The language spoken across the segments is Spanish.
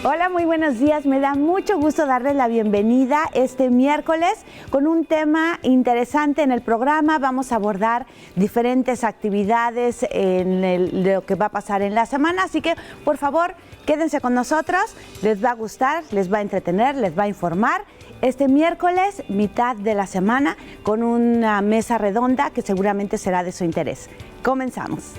Hola, muy buenos días. Me da mucho gusto darles la bienvenida este miércoles con un tema interesante en el programa. Vamos a abordar diferentes actividades en lo que va a pasar en la semana, así que por favor quédense con nosotros. Les va a gustar, les va a entretener, les va a informar. Este miércoles, mitad de la semana, con una mesa redonda que seguramente será de su interés. Comenzamos.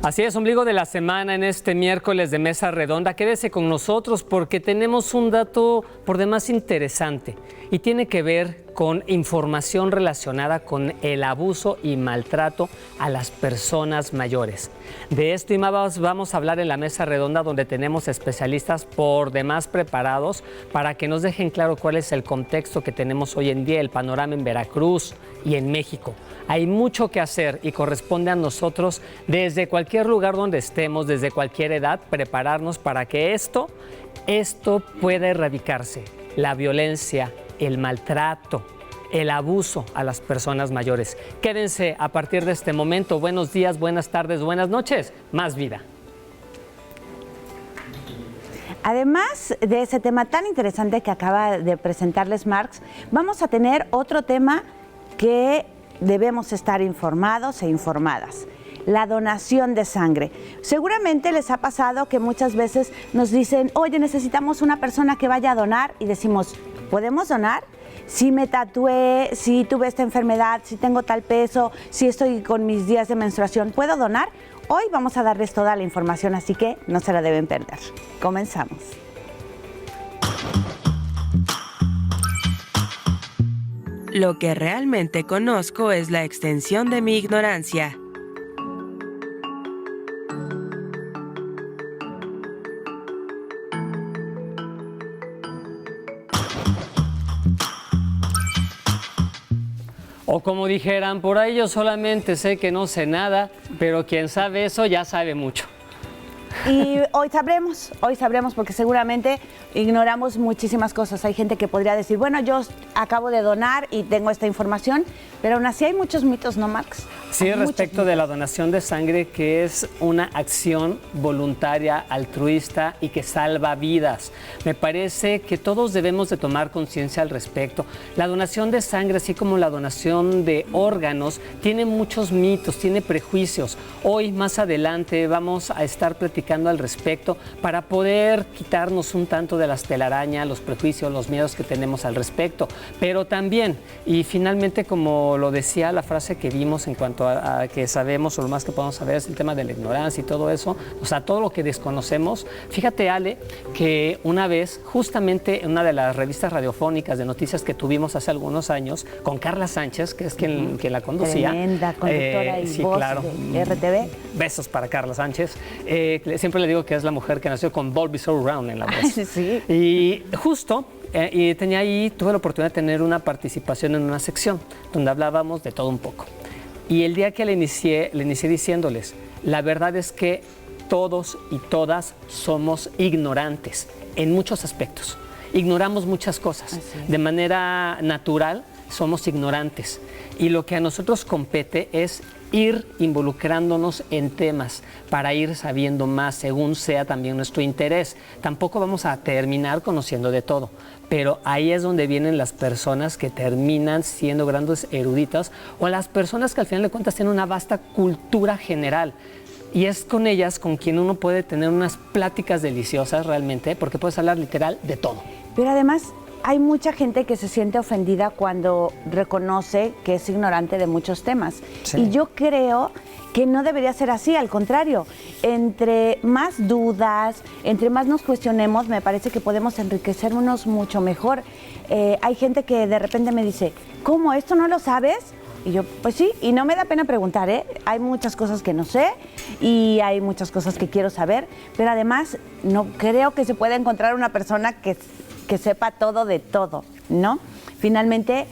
Así es, ombligo de la semana en este miércoles de Mesa Redonda. Quédese con nosotros porque tenemos un dato por demás interesante y tiene que ver con información relacionada con el abuso y maltrato a las personas mayores. De esto y más vamos a hablar en la Mesa Redonda, donde tenemos especialistas por demás preparados para que nos dejen claro cuál es el contexto que tenemos hoy en día, el panorama en Veracruz y en México. Hay mucho que hacer y corresponde a nosotros, desde cualquier lugar donde estemos, desde cualquier edad, prepararnos para que esto pueda erradicarse. La violencia, el maltrato, el abuso a las personas mayores. Quédense a partir de este momento. Buenos días, buenas tardes, buenas noches. Más vida. Además de ese tema tan interesante que acaba de presentarles Marx, vamos a tener otro tema que debemos estar informados e informadas: la donación de sangre. Seguramente les ha pasado que muchas veces nos dicen, oye, necesitamos una persona que vaya a donar, y decimos, ¿podemos donar? Si me tatué, si tuve esta enfermedad, si tengo tal peso, si estoy con mis días de menstruación, ¿puedo donar? Hoy vamos a darles toda la información, así que no se la deben perder. Comenzamos. Lo que realmente conozco es la extensión de mi ignorancia. O como dijeran por ahí, yo solamente sé que no sé nada, pero quien sabe eso ya sabe mucho. Y hoy sabremos porque seguramente ignoramos muchísimas cosas. Hay gente que podría decir, bueno, yo acabo de donar y tengo esta información, pero aún así hay muchos mitos, ¿no, Marx? Sí, respecto de la donación de sangre, que es una acción voluntaria, altruista y que salva vidas. Me parece que todos debemos de tomar conciencia al respecto. La donación de sangre, así como la donación de órganos, tiene muchos mitos, tiene prejuicios. Hoy, más adelante, vamos a estar platicando al respecto para poder quitarnos un tanto de las telarañas, los prejuicios, los miedos que tenemos al respecto. Pero también, y finalmente, como lo decía la frase que vimos en cuanto a que sabemos, o lo más que podemos saber, es el tema de la ignorancia y todo eso, o sea, todo lo que desconocemos. Fíjate, Ale, que una vez, justamente en una de las revistas radiofónicas de noticias que tuvimos hace algunos años, con Carla Sánchez, que es quien la conducía. Tremenda conductora y sí, voz claro, de RTV. Besos para Carla Sánchez. Siempre le digo que es la mujer que nació con Bulbasaur Round en la voz. Sí. Y justo, tuve la oportunidad de tener una participación en una sección donde hablábamos de todo un poco. Y el día que le inicié diciéndoles, la verdad es que todos y todas somos ignorantes en muchos aspectos. Ignoramos muchas cosas. De manera natural somos ignorantes. Y lo que a nosotros compete es ir involucrándonos en temas para ir sabiendo más según sea también nuestro interés. Tampoco vamos a terminar conociendo de todo, pero ahí es donde vienen las personas que terminan siendo grandes eruditas, o las personas que al final de cuentas tienen una vasta cultura general. Y es con ellas con quien uno puede tener unas pláticas deliciosas realmente, porque puedes hablar literal de todo. Pero además hay mucha gente que se siente ofendida cuando reconoce que es ignorante de muchos temas. Sí. Y yo creo que no debería ser así, al contrario. Entre más dudas, entre más nos cuestionemos, me parece que podemos enriquecernos mucho mejor. Hay gente que de repente me dice, ¿cómo? ¿Esto no lo sabes? Y yo, pues sí, y no me da pena preguntar, ¿eh? Hay muchas cosas que no sé y hay muchas cosas que quiero saber, pero además no creo que se pueda encontrar una persona que sepa todo de todo, ¿no? Finalmente,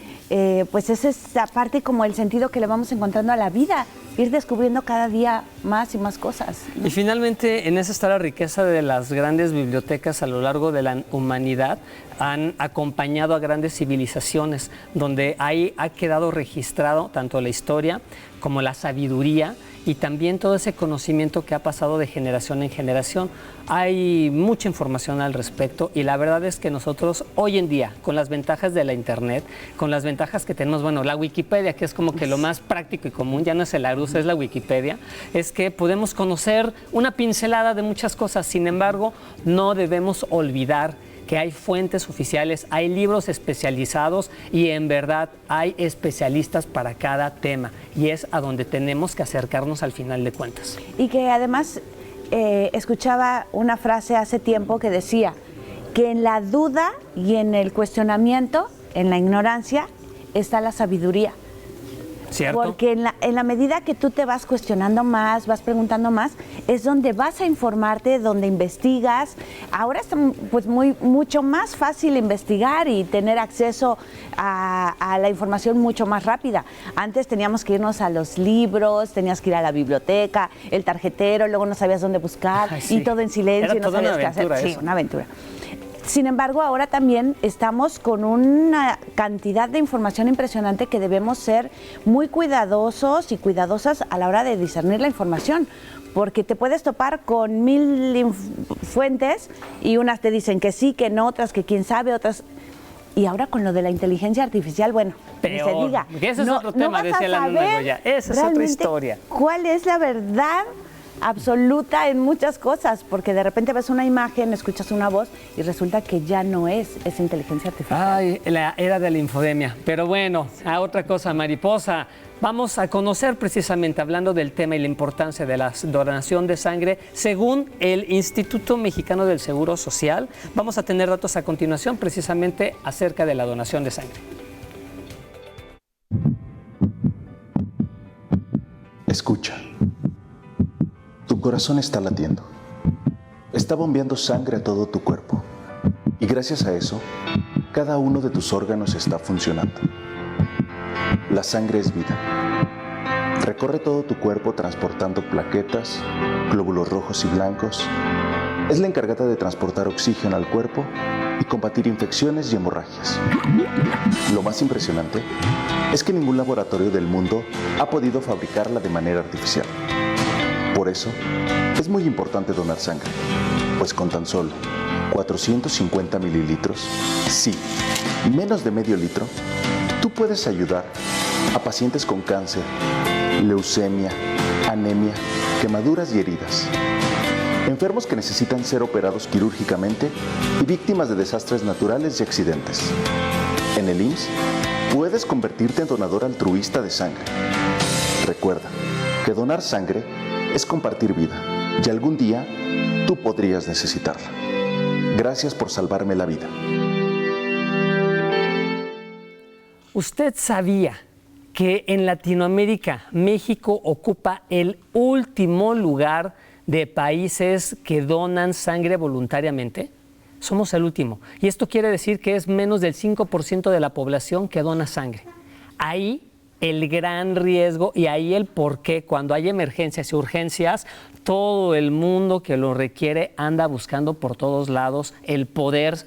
pues es esa parte como el sentido que le vamos encontrando a la vida, ir descubriendo cada día más y más cosas, ¿no? Y finalmente, en eso está la riqueza de las grandes bibliotecas a lo largo de la humanidad. Han acompañado a grandes civilizaciones, donde ahí ha quedado registrado tanto la historia como la sabiduría y también todo ese conocimiento que ha pasado de generación en generación. Hay mucha información al respecto y la verdad es que nosotros hoy en día, con las ventajas de la internet, con las ventajas que tenemos, bueno, la Wikipedia, que es como que lo más práctico y común, ya no es el Larousse, es la Wikipedia, es que podemos conocer una pincelada de muchas cosas. Sin embargo, no debemos olvidar que hay fuentes oficiales, hay libros especializados y en verdad hay especialistas para cada tema y es a donde tenemos que acercarnos al final de cuentas. Y que además escuchaba una frase hace tiempo que decía que en la duda y en el cuestionamiento, en la ignorancia, está la sabiduría. ¿Cierto? Porque en la medida que tú te vas cuestionando más, vas preguntando más, es donde vas a informarte, donde investigas. Ahora es pues mucho más fácil investigar y tener acceso a la información mucho más rápida. Antes teníamos que irnos a los libros, tenías que ir a la biblioteca, el tarjetero, luego no sabías dónde buscar. Ay, sí. Y todo en silencio. Era y no toda sabías una qué aventura hacer. eso. Sí, una aventura. Sin embargo, ahora también estamos con una cantidad de información impresionante que debemos ser muy cuidadosos y cuidadosas a la hora de discernir la información, porque te puedes topar con 1000 fuentes y unas te dicen que sí, que no, otras que quién sabe, otras... Y ahora con lo de la inteligencia artificial, bueno, peor. Ni se diga. Ese es otro tema, decía la Luna Goya. Esa es otra historia. ¿Cuál es la verdad absoluta en muchas cosas? Porque de repente ves una imagen, escuchas una voz y resulta que ya no es inteligencia artificial. Ay, la era de la infodemia. Pero bueno, a otra cosa, mariposa. Vamos a conocer precisamente, hablando del tema y la importancia de la donación de sangre, según el Instituto Mexicano del Seguro Social. Vamos a tener datos a continuación precisamente acerca de la donación de sangre. Escucha. Tu corazón está latiendo. Está bombeando sangre a todo tu cuerpo. Y gracias a eso, cada uno de tus órganos está funcionando. La sangre es vida. Recorre todo tu cuerpo transportando plaquetas, glóbulos rojos y blancos. Es la encargada de transportar oxígeno al cuerpo y combatir infecciones y hemorragias. Lo más impresionante es que ningún laboratorio del mundo ha podido fabricarla de manera artificial. Por eso, es muy importante donar sangre, pues con tan solo 450 mililitros, sí, menos de medio litro, tú puedes ayudar a pacientes con cáncer, leucemia, anemia, quemaduras y heridas, enfermos que necesitan ser operados quirúrgicamente y víctimas de desastres naturales y accidentes. En el IMSS, puedes convertirte en donador altruista de sangre. Recuerda que donar sangre es compartir vida y algún día tú podrías necesitarla. Gracias por salvarme la vida. ¿Usted sabía que en Latinoamérica México ocupa el último lugar de países que donan sangre voluntariamente? Somos el último. Y esto quiere decir que es menos del 5% de la población que dona sangre. Ahí el gran riesgo y ahí el por qué cuando hay emergencias y urgencias, todo el mundo que lo requiere anda buscando por todos lados el poder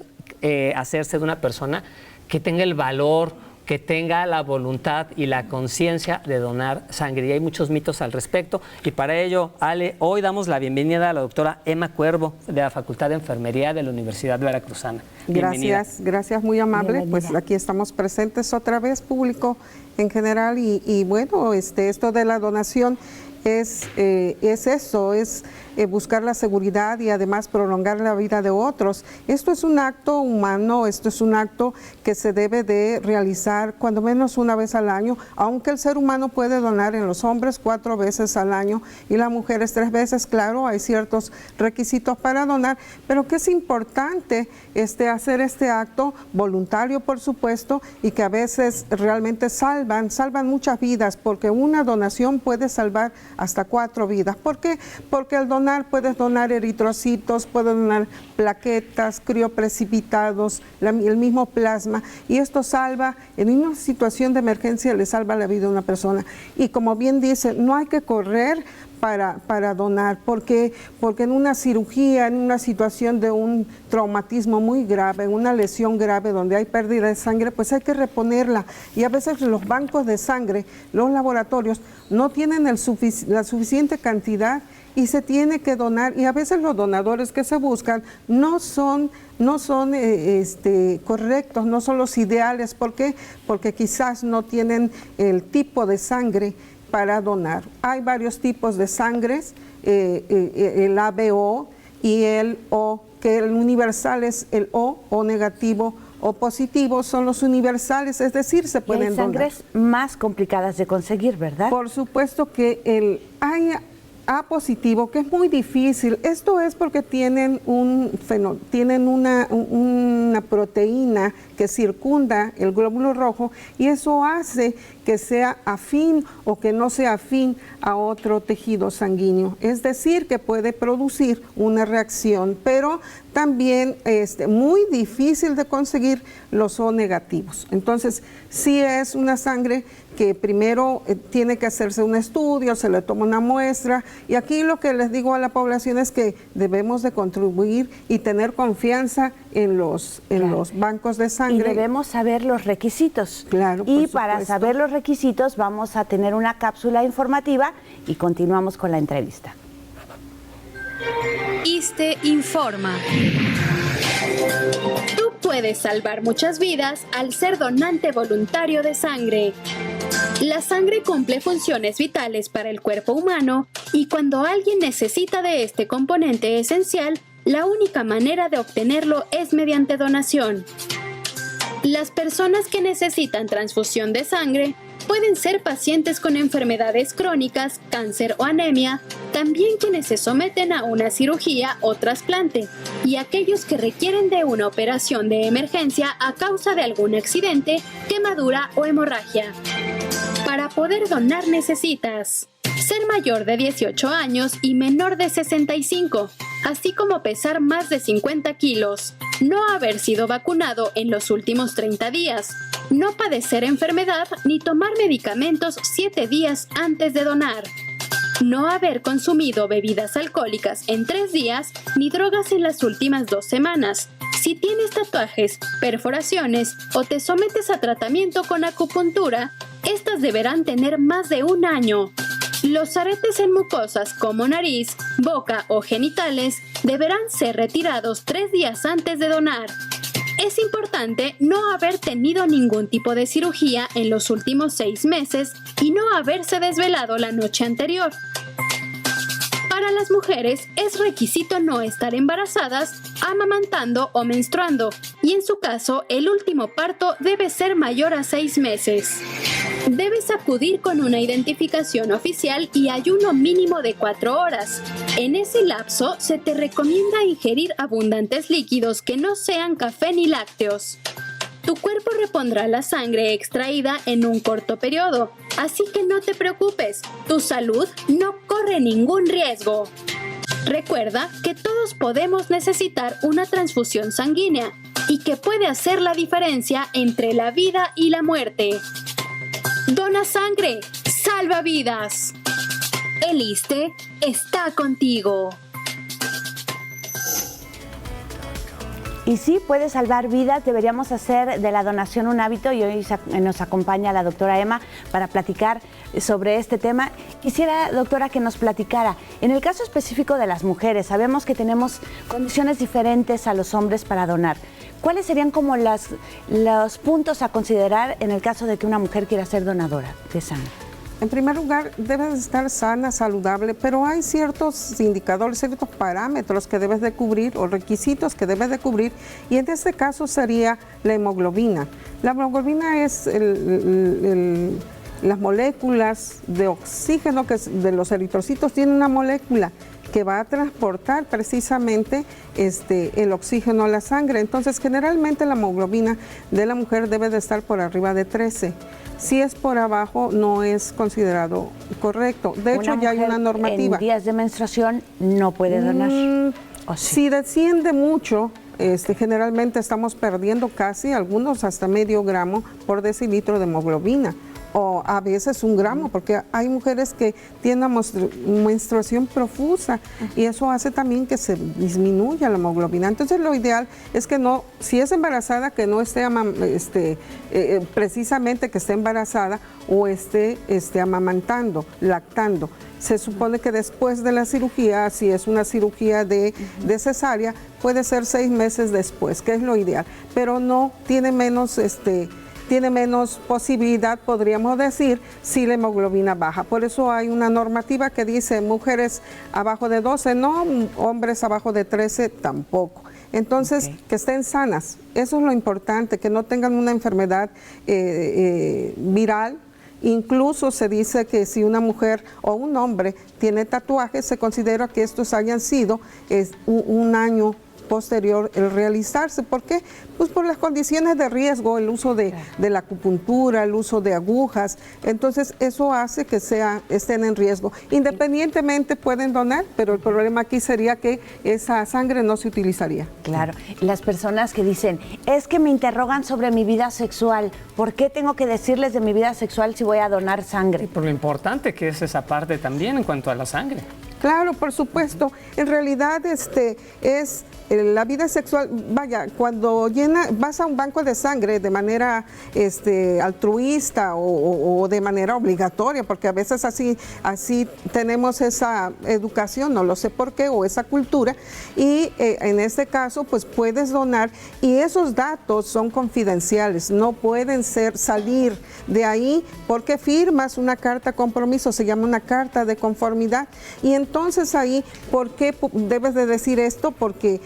hacerse de una persona que tenga el valor, que tenga la voluntad y la conciencia de donar sangre. Y hay muchos mitos al respecto. Y para ello, Ale, hoy damos la bienvenida a la doctora Emma Cuervo, de la Facultad de Enfermería de la Universidad Veracruzana. Bienvenida. Gracias, muy amable. Bienvenida. Pues aquí estamos presentes otra vez, público en general. Y bueno, esto de la donación es eso, es buscar la seguridad y además prolongar la vida de otros. Esto es un acto humano, esto es un acto que se debe de realizar cuando menos una vez al año, aunque el ser humano puede donar en los hombres 4 veces al año y las mujeres 3 veces, claro, hay ciertos requisitos para donar, pero que es importante hacer este acto voluntario, por supuesto, y que a veces realmente salvan muchas vidas, porque una donación puede salvar hasta 4 vidas. ¿Por qué? Porque al donar puedes donar eritrocitos, puedes donar plaquetas, crioprecipitados, el mismo plasma, y esto salva, en una situación de emergencia le salva la vida a una persona. Y como bien dice, no hay que correr para donar, porque en una cirugía, en una situación de un traumatismo muy grave, en una lesión grave donde hay pérdida de sangre, pues hay que reponerla. Y a veces los bancos de sangre, los laboratorios, no tienen la suficiente cantidad y se tiene que donar, y a veces los donadores que se buscan no son correctos, no son los ideales. ¿Por qué? Porque quizás no tienen el tipo de sangre para donar. Hay varios tipos de sangres, el ABO y el O, que el universal es el O negativo o positivo, son los universales, es decir, se pueden donar. Hay sangres más complicadas de conseguir, ¿verdad? Por supuesto que hay A positivo, que es muy difícil. Esto es porque tienen una proteína que circunda el glóbulo rojo, y eso hace que sea afín o que no sea afín a otro tejido sanguíneo. Es decir, que puede producir una reacción, pero también muy difícil de conseguir los O negativos. Entonces, sí es una sangre que primero tiene que hacerse un estudio, se le toma una muestra, y aquí lo que les digo a la población es que debemos de contribuir y tener confianza en los bancos de sangre. Y debemos saber los requisitos. Claro, y para saber los requisitos vamos a tener una cápsula informativa y continuamos con la entrevista. ISSSTE informa. Tú puedes salvar muchas vidas al ser donante voluntario de sangre. La sangre cumple funciones vitales para el cuerpo humano, y cuando alguien necesita de este componente esencial, la única manera de obtenerlo es mediante donación. Las personas que necesitan transfusión de sangre pueden ser pacientes con enfermedades crónicas, cáncer o anemia, también quienes se someten a una cirugía o trasplante, y aquellos que requieren de una operación de emergencia a causa de algún accidente, quemadura o hemorragia. Para poder donar necesitas ser mayor de 18 años y menor de 65, así como pesar más de 50 kilos, no haber sido vacunado en los últimos 30 días, no padecer enfermedad ni tomar medicamentos 7 días antes de donar, no haber consumido bebidas alcohólicas en 3 días ni drogas en las últimas 2 semanas. Si tienes tatuajes, perforaciones o te sometes a tratamiento con acupuntura, estas deberán tener más de 1 año. Los aretes en mucosas como nariz, boca o genitales deberán ser retirados 3 días antes de donar. Es importante no haber tenido ningún tipo de cirugía en los últimos 6 meses y no haberse desvelado la noche anterior. Para las mujeres es requisito no estar embarazadas, amamantando o menstruando, y en su caso el último parto debe ser mayor a 6 meses. Debes acudir con una identificación oficial y ayuno mínimo de 4 horas. En ese lapso se te recomienda ingerir abundantes líquidos que no sean café ni lácteos. Tu cuerpo repondrá la sangre extraída en un corto periodo, así que no te preocupes, tu salud no corre ningún riesgo. Recuerda que todos podemos necesitar una transfusión sanguínea y que puede hacer la diferencia entre la vida y la muerte. Dona sangre, salva vidas. El ISSSTE está contigo. Y sí, puede salvar vidas. Deberíamos hacer de la donación un hábito, y hoy nos acompaña la doctora Emma para platicar sobre este tema. Quisiera, doctora, que nos platicara, en el caso específico de las mujeres, sabemos que tenemos condiciones diferentes a los hombres para donar. ¿Cuáles serían como los puntos a considerar en el caso de que una mujer quiera ser donadora de sangre? En primer lugar, debes estar sana, saludable, pero hay ciertos indicadores, ciertos parámetros que debes de cubrir o requisitos que debes de cubrir, y en este caso sería la hemoglobina. La hemoglobina es las moléculas de oxígeno que de los eritrocitos tienen una molécula que va a transportar precisamente el oxígeno a la sangre. Entonces, generalmente la hemoglobina de la mujer debe de estar por arriba de 13. Si es por abajo, no es considerado correcto. De hecho, ya hay una normativa. En días de menstruación no puede donar. ¿O sí? Si desciende mucho, generalmente estamos perdiendo casi, algunos hasta medio gramo por decilitro de hemoglobina, o a veces 1 gramo, porque hay mujeres que tienen una menstruación profusa y eso hace también que se disminuya la hemoglobina. Entonces lo ideal es que no, si es embarazada, que no esté precisamente que esté embarazada o esté amamantando, lactando. Se supone que después de la cirugía, si es una cirugía de cesárea, puede ser 6 meses después, que es lo ideal, pero no tiene menos tiene menos posibilidad, podríamos decir, si la hemoglobina baja. Por eso hay una normativa que dice mujeres abajo de 12 no, hombres abajo de 13 tampoco. Entonces, que estén sanas, eso es lo importante, que no tengan una enfermedad viral. Incluso se dice que si una mujer o un hombre tiene tatuajes, se considera que estos hayan sido un año posterior el realizarse. ¿Por qué? Pues por las condiciones de riesgo, el uso de la acupuntura, el uso de agujas. Entonces eso hace que estén en riesgo. Independientemente pueden donar, pero el problema aquí sería que esa sangre no se utilizaría. Claro. Las personas que dicen, es que me interrogan sobre mi vida sexual, ¿por qué tengo que decirles de mi vida sexual si voy a donar sangre? Y por lo importante que es esa parte también en cuanto a la sangre. Claro, por supuesto. En realidad es la vida sexual, vaya, cuando vas a un banco de sangre de manera altruista o de manera obligatoria, porque a veces así tenemos esa educación, no lo sé por qué, o esa cultura, y en este caso pues puedes donar, y esos datos son confidenciales, no pueden salir de ahí porque firmas una carta compromiso, se llama una carta de conformidad, y entonces ahí, ¿por qué debes de decir esto? Porque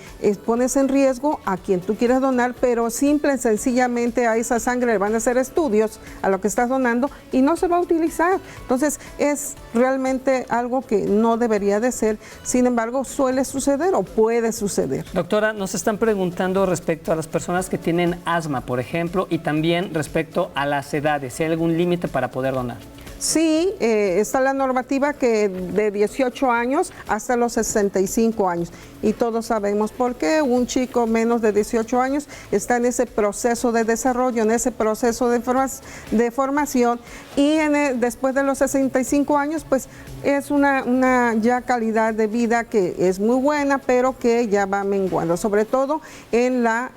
pones en riesgo a quien tú quieres donar, pero simple y sencillamente a esa sangre le van a hacer estudios a lo que estás donando y no se va a utilizar. Entonces es realmente algo que no debería de ser, sin embargo suele suceder o puede suceder. Doctora, nos están preguntando respecto a las personas que tienen asma, por ejemplo, y también respecto a las edades, si hay algún límite para poder donar. Sí, está la normativa que de 18 años hasta los 65 años. Y todos sabemos por qué un chico menos de 18 años está en ese proceso de desarrollo, en ese proceso de formación, y después de los 65 años, pues es una ya calidad de vida que es muy buena, pero que ya va menguando, sobre todo en la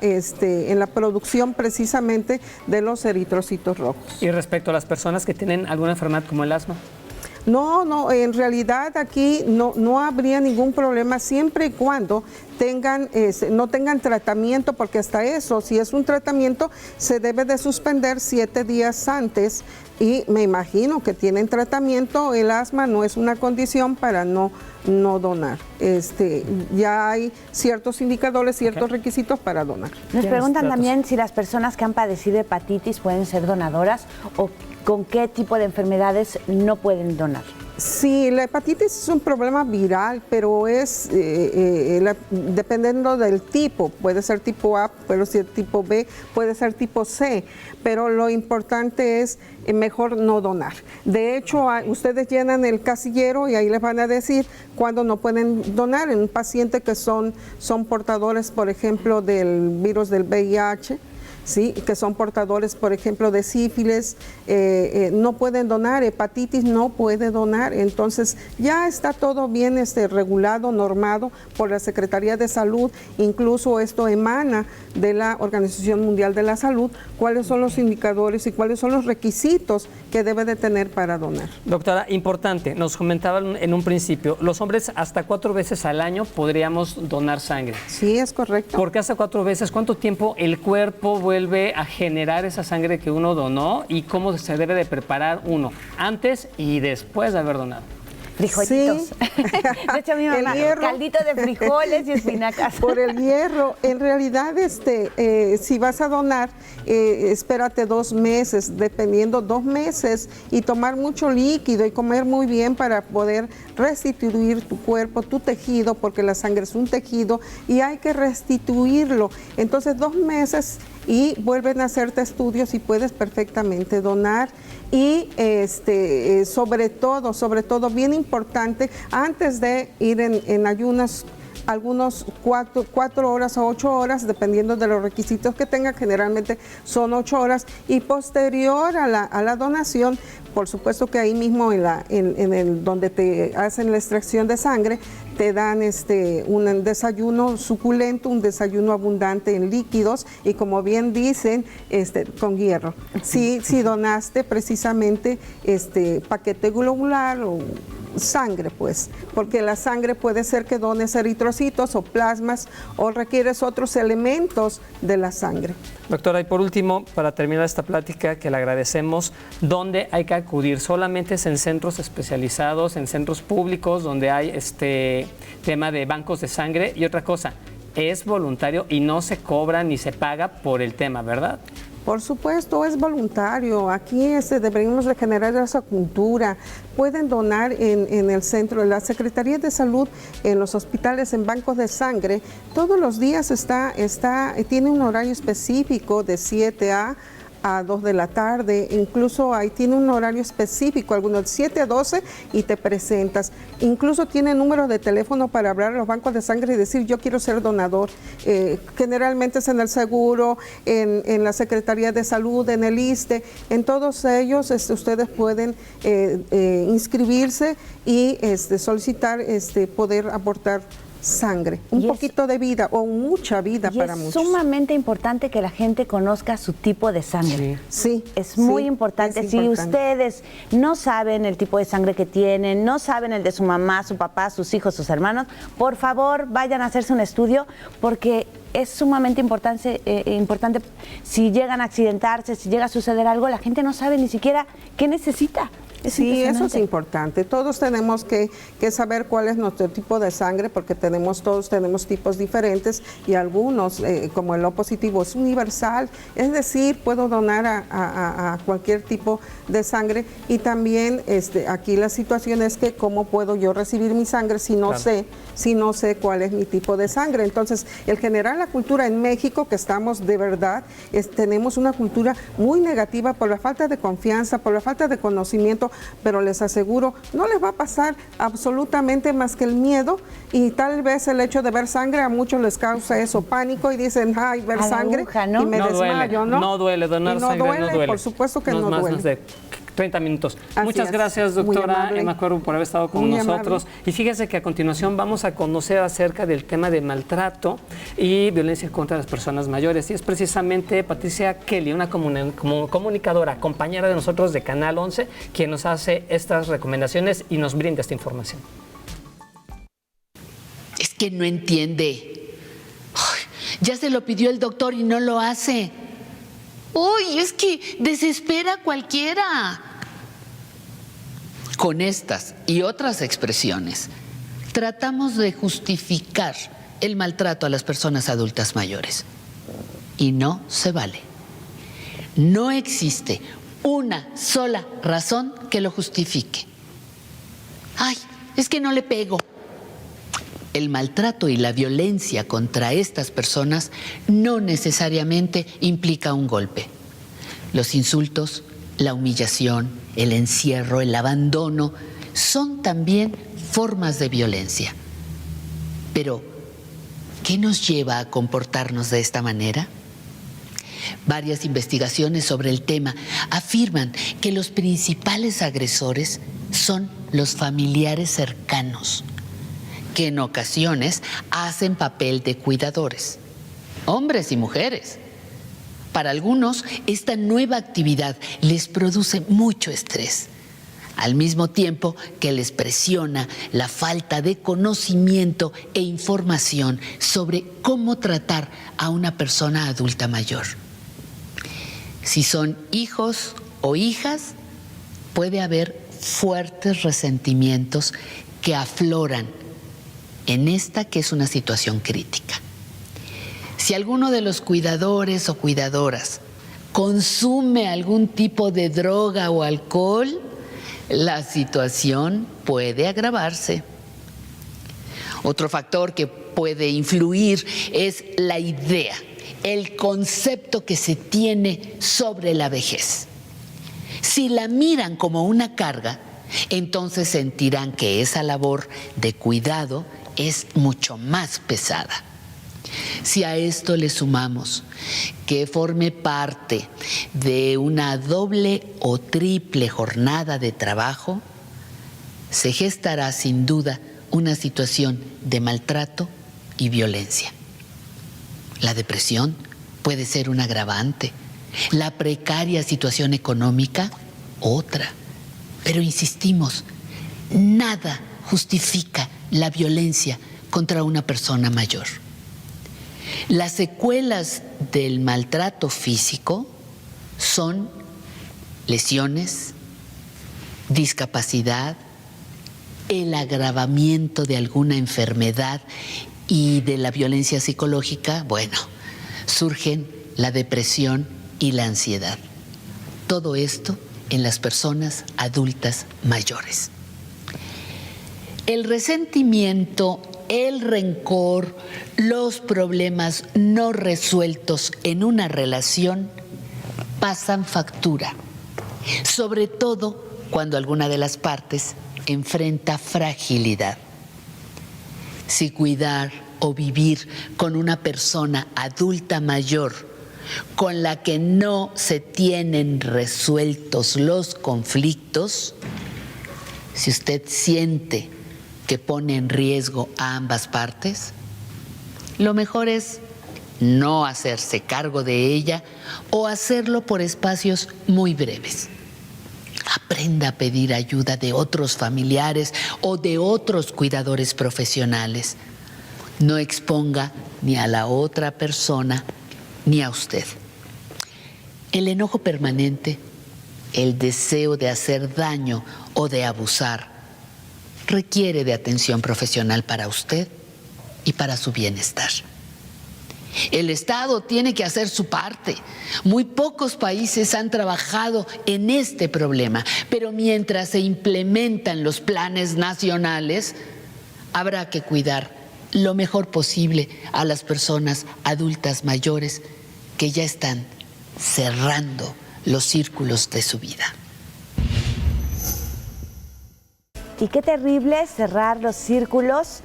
producción precisamente de los eritrocitos rojos. Y respecto a las personas que tienen alguna enfermedad como el asma. No, en realidad aquí no habría ningún problema siempre y cuando no tengan tratamiento, porque hasta eso, si es un tratamiento, se debe de suspender 7 días antes, y me imagino que tienen tratamiento. El asma no es una condición para no donar. Ya hay ciertos indicadores, ciertos requisitos para donar. Nos preguntan también si las personas que han padecido hepatitis pueden ser donadoras o con qué tipo de enfermedades no pueden donar. Sí, la hepatitis es un problema viral, pero es dependiendo del tipo. Puede ser tipo A, puede ser tipo B, puede ser tipo C, pero lo importante es mejor no donar. De hecho, ustedes llenan el casillero y ahí les van a decir cuándo no pueden donar. En un paciente que son portadores, por ejemplo, del virus del VIH, ¿sí?, que son portadores, por ejemplo, de sífilis, no pueden donar, hepatitis no puede donar. Entonces ya está todo bien regulado, normado por la Secretaría de Salud. Incluso esto emana de la Organización Mundial de la Salud, cuáles son los indicadores y cuáles son los requisitos que debe de tener para donar. Doctora, importante, nos comentaban en un principio, los hombres hasta 4 veces al año podríamos donar sangre. Sí, es correcto. ¿Por qué hasta 4 veces? ¿Cuánto tiempo el cuerpo vuelve a generar esa sangre que uno donó y cómo se debe de preparar uno antes y después de haber donado? Frijolitos. Sí. De hecho, mi mamá, caldito de frijoles y espinacas. Por el hierro. En realidad, si vas a donar, espérate 2 meses, dependiendo 2 meses, y tomar mucho líquido y comer muy bien para poder restituir tu cuerpo, tu tejido, porque la sangre es un tejido y hay que restituirlo. Entonces, 2 meses y vuelven a hacerte estudios y puedes perfectamente donar. Y sobre todo, bien importante, antes de ir en ayunas, algunos 4 horas o 8 horas, dependiendo de los requisitos que tenga, generalmente son 8 horas, y posterior a la donación, por supuesto que ahí mismo donde te hacen la extracción de sangre, te dan un desayuno suculento, un desayuno abundante en líquidos y, como bien dicen, con hierro. Si donaste precisamente paquete globular o sangre, pues, porque la sangre puede ser que dones eritrocitos o plasmas o requieres otros elementos de la sangre. Doctora, y por último, para terminar esta plática, que le agradecemos, ¿dónde hay que acudir? ¿Solamente es en centros especializados, en centros públicos donde hay este tema de bancos de sangre? Y otra cosa, es voluntario y no se cobra ni se paga por el tema, ¿verdad? Por supuesto, es voluntario. Aquí deberíamos de generar esa cultura. Pueden donar en el centro, en la Secretaría de Salud, en los hospitales, en bancos de sangre. Todos los días tiene un horario específico de 7 a 2 de la tarde, incluso ahí tiene un horario específico, algunos de 7 a 12 y te presentas. Incluso tiene número de teléfono para hablar a los bancos de sangre y decir yo quiero ser donador. Generalmente es en el seguro, en la Secretaría de Salud, en el ISSSTE, en todos ellos ustedes pueden inscribirse y solicitar poder aportar sangre, un poquito de vida o mucha vida para muchos. Es sumamente importante que la gente conozca su tipo de sangre. Sí. Es muy importante. Si ustedes no saben el tipo de sangre que tienen, no saben el de su mamá, su papá, sus hijos, sus hermanos, por favor vayan a hacerse un estudio, porque es sumamente importante si llegan a accidentarse, si llega a suceder algo, la gente no sabe ni siquiera qué necesita. Sí, eso es importante. Todos tenemos que saber cuál es nuestro tipo de sangre, porque todos tenemos tipos diferentes y algunos, como el O positivo, es universal. Es decir, puedo donar a cualquier tipo de sangre. Y también aquí la situación es que cómo puedo yo recibir mi sangre si no sé cuál es mi tipo de sangre. Entonces, el generar la cultura en México, que estamos de verdad, tenemos una cultura muy negativa por la falta de confianza, por la falta de conocimiento, pero les aseguro, no les va a pasar absolutamente más que el miedo, y tal vez el hecho de ver sangre a muchos les causa eso, pánico, y dicen, ay, ver sangre, aguja, ¿no? Y me desmayo, ¿no? No duele, donar sangre no duele. Por supuesto que no duele. Más de 30 minutos. Así Muchas gracias, doctora Emma Cuervo, por haber estado con nosotros. Y fíjese que a continuación vamos a conocer acerca del tema de maltrato y violencia contra las personas mayores. Y es precisamente Patricia Kelly, una comunicadora, compañera de nosotros de Canal 11, quien nos hace estas recomendaciones y nos brinda esta información. Es que no entiende. Ay, ya se lo pidió el doctor y no lo hace. Uy, es que desespera a cualquiera. Con estas y otras expresiones, tratamos de justificar el maltrato a las personas adultas mayores. Y no se vale. No existe una sola razón que lo justifique. Ay, es que no le pego. El maltrato y la violencia contra estas personas no necesariamente implica un golpe. Los insultos, la humillación, el encierro, el abandono son también formas de violencia. Pero, ¿qué nos lleva a comportarnos de esta manera? Varias investigaciones sobre el tema afirman que los principales agresores son los familiares cercanos, que en ocasiones hacen papel de cuidadores, hombres y mujeres. Para algunos, esta nueva actividad les produce mucho estrés, al mismo tiempo que les presiona la falta de conocimiento e información sobre cómo tratar a una persona adulta mayor. Si son hijos o hijas, puede haber fuertes resentimientos que afloran en esta que es una situación crítica. Si alguno de los cuidadores o cuidadoras consume algún tipo de droga o alcohol, la situación puede agravarse. Otro factor que puede influir es la idea, el concepto que se tiene sobre la vejez. Si la miran como una carga, entonces sentirán que esa labor de cuidado es mucho más pesada. Si a esto le sumamos que forme parte de una doble o triple jornada de trabajo, se gestará sin duda una situación de maltrato y violencia. La depresión puede ser un agravante, la precaria situación económica otra. Pero insistimos, nada justifica la violencia contra una persona mayor. Las secuelas del maltrato físico son lesiones, discapacidad, el agravamiento de alguna enfermedad y de la violencia psicológica. Bueno, surgen la depresión y la ansiedad. Todo esto en las personas adultas mayores. El resentimiento, el rencor, los problemas no resueltos en una relación pasan factura, sobre todo cuando alguna de las partes enfrenta fragilidad. Si cuidar o vivir con una persona adulta mayor con la que no se tienen resueltos los conflictos, si usted siente que pone en riesgo a ambas partes, lo mejor es no hacerse cargo de ella o hacerlo por espacios muy breves. Aprenda a pedir ayuda de otros familiares o de otros cuidadores profesionales. No exponga ni a la otra persona ni a usted. El enojo permanente, el deseo de hacer daño o de abusar, requiere de atención profesional para usted y para su bienestar. El Estado tiene que hacer su parte. Muy pocos países han trabajado en este problema, pero mientras se implementan los planes nacionales, habrá que cuidar lo mejor posible a las personas adultas mayores que ya están cerrando los círculos de su vida. Y qué terrible cerrar los círculos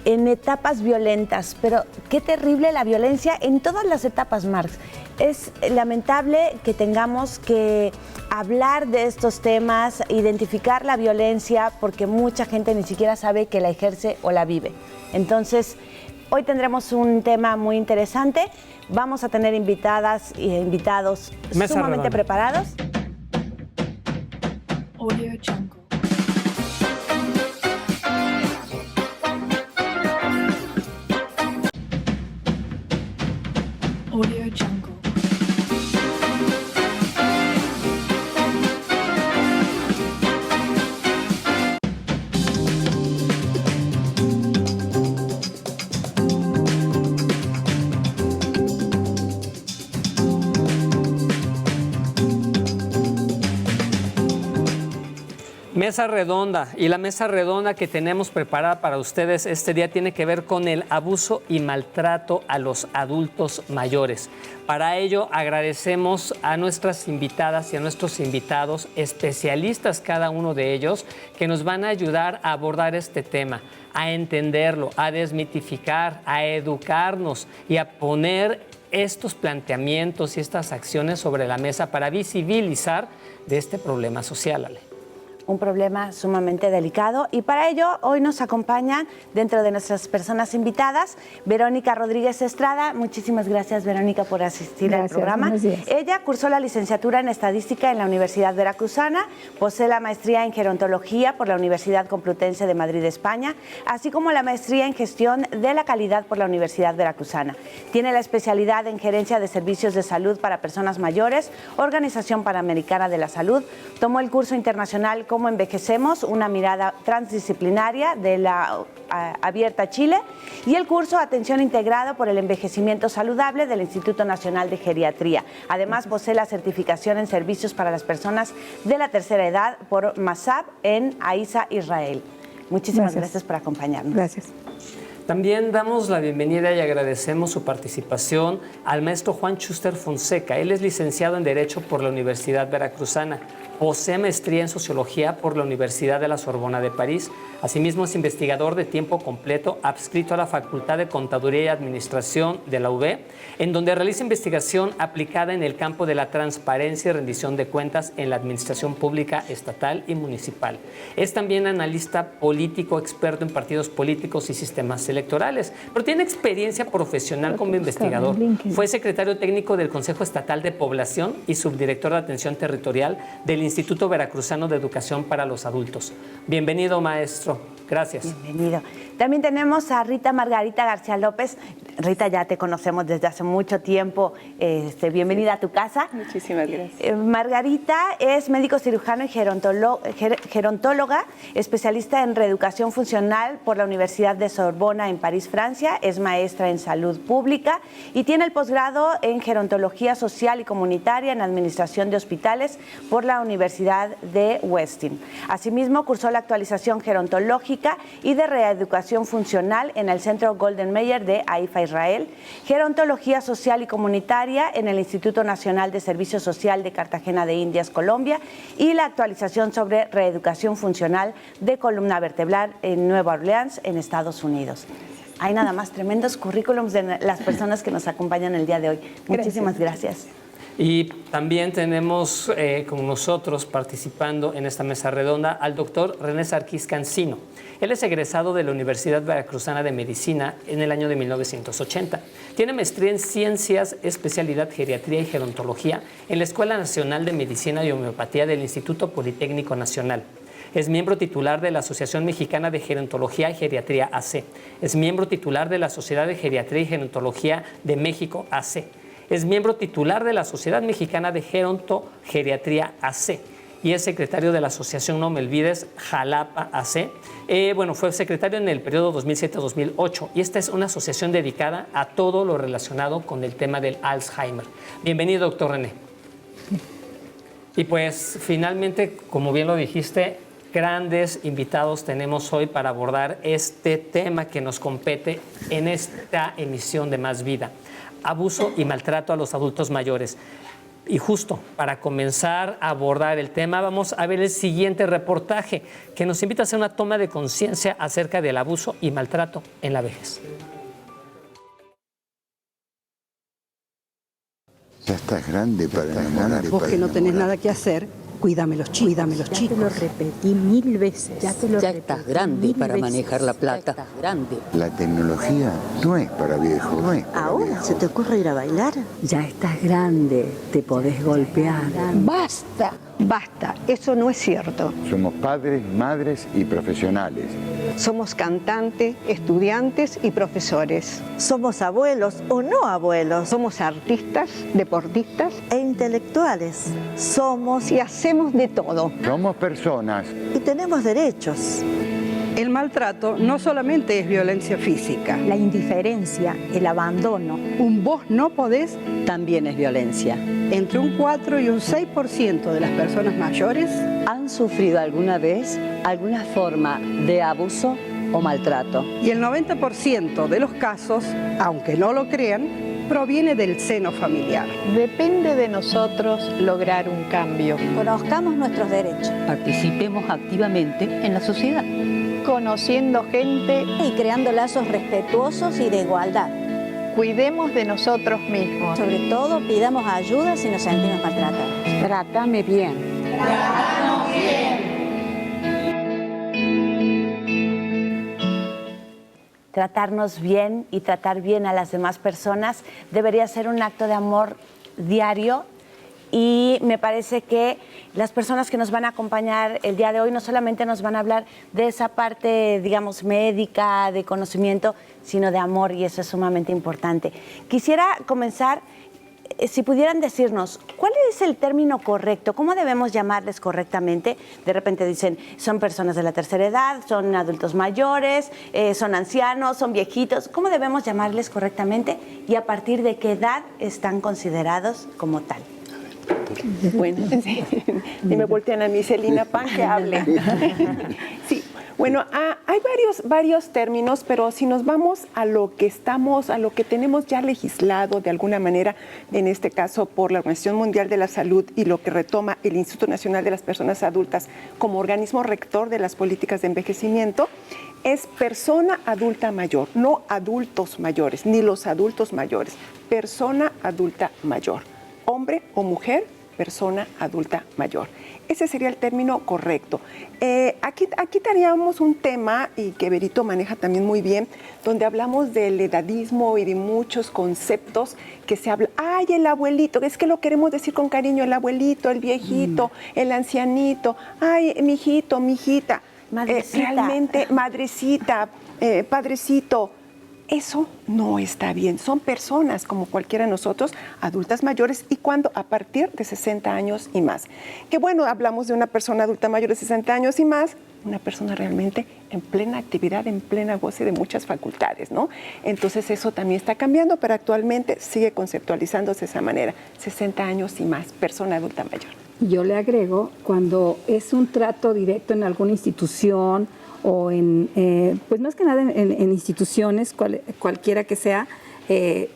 en etapas violentas, pero qué terrible la violencia en todas las etapas, Marx. Es lamentable que tengamos que hablar de estos temas, identificar la violencia, porque mucha gente ni siquiera sabe que la ejerce o la vive. Entonces, hoy tendremos un tema muy interesante. Vamos a tener invitadas e invitados sumamente preparados. Audio Jungle. Audio Jungle. Mesa redonda, y la mesa redonda que tenemos preparada para ustedes este día tiene que ver con el abuso y maltrato a los adultos mayores. Para ello agradecemos a nuestras invitadas y a nuestros invitados, especialistas cada uno de ellos, que nos van a ayudar a abordar este tema, a entenderlo, a desmitificar, a educarnos y a poner estos planteamientos y estas acciones sobre la mesa para visibilizar de este problema social, Ale. un problema sumamente delicado y para ello hoy nos acompañan dentro de nuestras personas invitadas Verónica Rodríguez Estrada. Muchísimas gracias, Verónica, por asistir al programa. Ella cursó la licenciatura en Estadística en la Universidad Veracruzana, posee la maestría en Gerontología por la Universidad Complutense de Madrid, España, así como la maestría en Gestión de la Calidad por la Universidad Veracruzana. Tiene la especialidad en Gerencia de Servicios de Salud para Personas Mayores, Organización Panamericana de la Salud. Tomó el curso internacional Cómo envejecemos, una mirada transdisciplinaria de la Abierta Chile y el curso Atención Integrada por el Envejecimiento Saludable del Instituto Nacional de Geriatría. Además, posee la certificación en Servicios para las Personas de la Tercera Edad por MASAB en Haifa, Israel. Muchísimas gracias por acompañarnos. Gracias. También damos la bienvenida y agradecemos su participación al maestro Juan Schuster Fonseca. Él es licenciado en Derecho por la Universidad Veracruzana. Posee maestría en Sociología por la Universidad de la Sorbona de París. Asimismo, es investigador de tiempo completo adscrito a la Facultad de Contaduría y Administración de la UB, en donde realiza investigación aplicada en el campo de la transparencia y rendición de cuentas en la administración pública estatal y municipal. Es también analista político, experto en partidos políticos y sistemas electorales, pero tiene experiencia profesional como investigador. Fue secretario técnico del Consejo Estatal de Población y subdirector de Atención Territorial del Instituto Veracruzano de Educación para los Adultos. Bienvenido, maestro. Gracias. Bienvenido. También tenemos a Rita Margarita García López. Rita, ya te conocemos desde hace mucho tiempo. Bienvenida a tu casa. Muchísimas gracias. Margarita es médico cirujano y gerontóloga, especialista en reeducación funcional por la Universidad de Sorbona en París, Francia. Es maestra en salud pública y tiene el posgrado en gerontología social y comunitaria en administración de hospitales por la Universidad de Westin. Asimismo, cursó la actualización gerontológica y de reeducación funcional en el Centro Golden Meyer de Haifa, Israel, gerontología social y comunitaria en el Instituto Nacional de Servicio Social de Cartagena de Indias, Colombia, y la actualización sobre reeducación funcional de columna vertebral en Nueva Orleans, en Estados Unidos. Hay nada más tremendos currículums de las personas que nos acompañan el día de hoy. Muchísimas gracias. Y también tenemos con nosotros participando en esta mesa redonda al doctor René Sarkis Cancino. Él es egresado de la Universidad Veracruzana de Medicina en el año de 1980. Tiene maestría en Ciencias, especialidad Geriatría y Gerontología en la Escuela Nacional de Medicina y Homeopatía del Instituto Politécnico Nacional. Es miembro titular de la Asociación Mexicana de Gerontología y Geriatría AC. Es miembro titular de la Sociedad de Geriatría y Gerontología de México AC. Es miembro titular de la Sociedad Mexicana de Gerontogeriatría AC y es secretario de la Asociación No Me Olvides Jalapa AC. Fue secretario en el periodo 2007-2008 y esta es una asociación dedicada a todo lo relacionado con el tema del Alzheimer. Bienvenido, doctor René. Y pues finalmente, como bien lo dijiste, grandes invitados tenemos hoy para abordar este tema que nos compete en esta emisión de Más Vida: abuso y maltrato a los adultos mayores. Y justo para comenzar a abordar el tema, vamos a ver el siguiente reportaje que nos invita a hacer una toma de conciencia acerca del abuso y maltrato en la vejez. Ya estás grande para enamorar. Vos que no tenés nada que hacer, cuídame los chicos. Ya te lo repetí 1000 veces. Ya estás grande para manejar la plata. Ya estás grande. La tecnología no es para viejos. ¿Ahora se te ocurre ir a bailar? Ya estás grande, te podés golpear. Basta, basta, eso no es cierto. Somos padres, madres y profesionales. Somos cantantes, estudiantes y profesores. Somos abuelos o no abuelos. Somos artistas, deportistas e intelectuales. Somos y hacemos de todo. Somos personas. Y tenemos derechos. El maltrato no solamente es violencia física. La indiferencia, el abandono. Un vos no podés también es violencia. Entre un 4 y un 6% de las personas mayores han sufrido alguna vez alguna forma de abuso o maltrato. Y el 90% de los casos, aunque no lo crean, proviene del seno familiar. Depende de nosotros lograr un cambio. Conozcamos nuestros derechos. Participemos activamente en la sociedad. Conociendo gente y creando lazos respetuosos y de igualdad. Cuidemos de nosotros mismos. Sobre todo, pidamos ayuda si nos sentimos maltratados. Trátame bien. Trátanos bien. tratarnos bien y tratar bien a las demás personas debería ser un acto de amor diario. Y me parece que las personas que nos van a acompañar el día de hoy no solamente nos van a hablar de esa parte, digamos, médica, de conocimiento, sino de amor, y eso es sumamente importante. Quisiera comenzar, si pudieran decirnos, ¿cuál es el término correcto? ¿Cómo debemos llamarles correctamente? De repente dicen, son personas de la tercera edad, son adultos mayores, son ancianos, son viejitos. ¿Cómo debemos llamarles correctamente y a partir de qué edad están considerados como tal? Bueno, sí. Y me voltean a mí, Celina Pan, que hable. Sí, bueno, hay varios términos, pero si nos vamos a lo que tenemos ya legislado de alguna manera, en este caso por la Organización Mundial de la Salud y lo que retoma el Instituto Nacional de las Personas Adultas como organismo rector de las políticas de envejecimiento, es persona adulta mayor, no adultos mayores, ni los adultos mayores, persona adulta mayor. Hombre o mujer, persona adulta mayor. Ese sería el término correcto. Aquí teníamos un tema, y que Berito maneja también muy bien, donde hablamos del edadismo y de muchos conceptos que se habla. ¡Ay, el abuelito! Es que lo queremos decir con cariño, el abuelito, el viejito, el ancianito. ¡Ay, mijito, mijita! Realmente, madrecita, padrecito. Eso no está bien. Son personas como cualquiera de nosotros, adultas mayores, y cuando a partir de 60 años y más. Que bueno, hablamos de una persona adulta mayor de 60 años y más, una persona realmente en plena actividad, en plena goce de muchas facultades, ¿no? Entonces eso también está cambiando, pero actualmente sigue conceptualizándose de esa manera, 60 años y más, persona adulta mayor. Yo le agrego, cuando es un trato directo en alguna institución, o pues más que nada en instituciones, cualquiera que sea,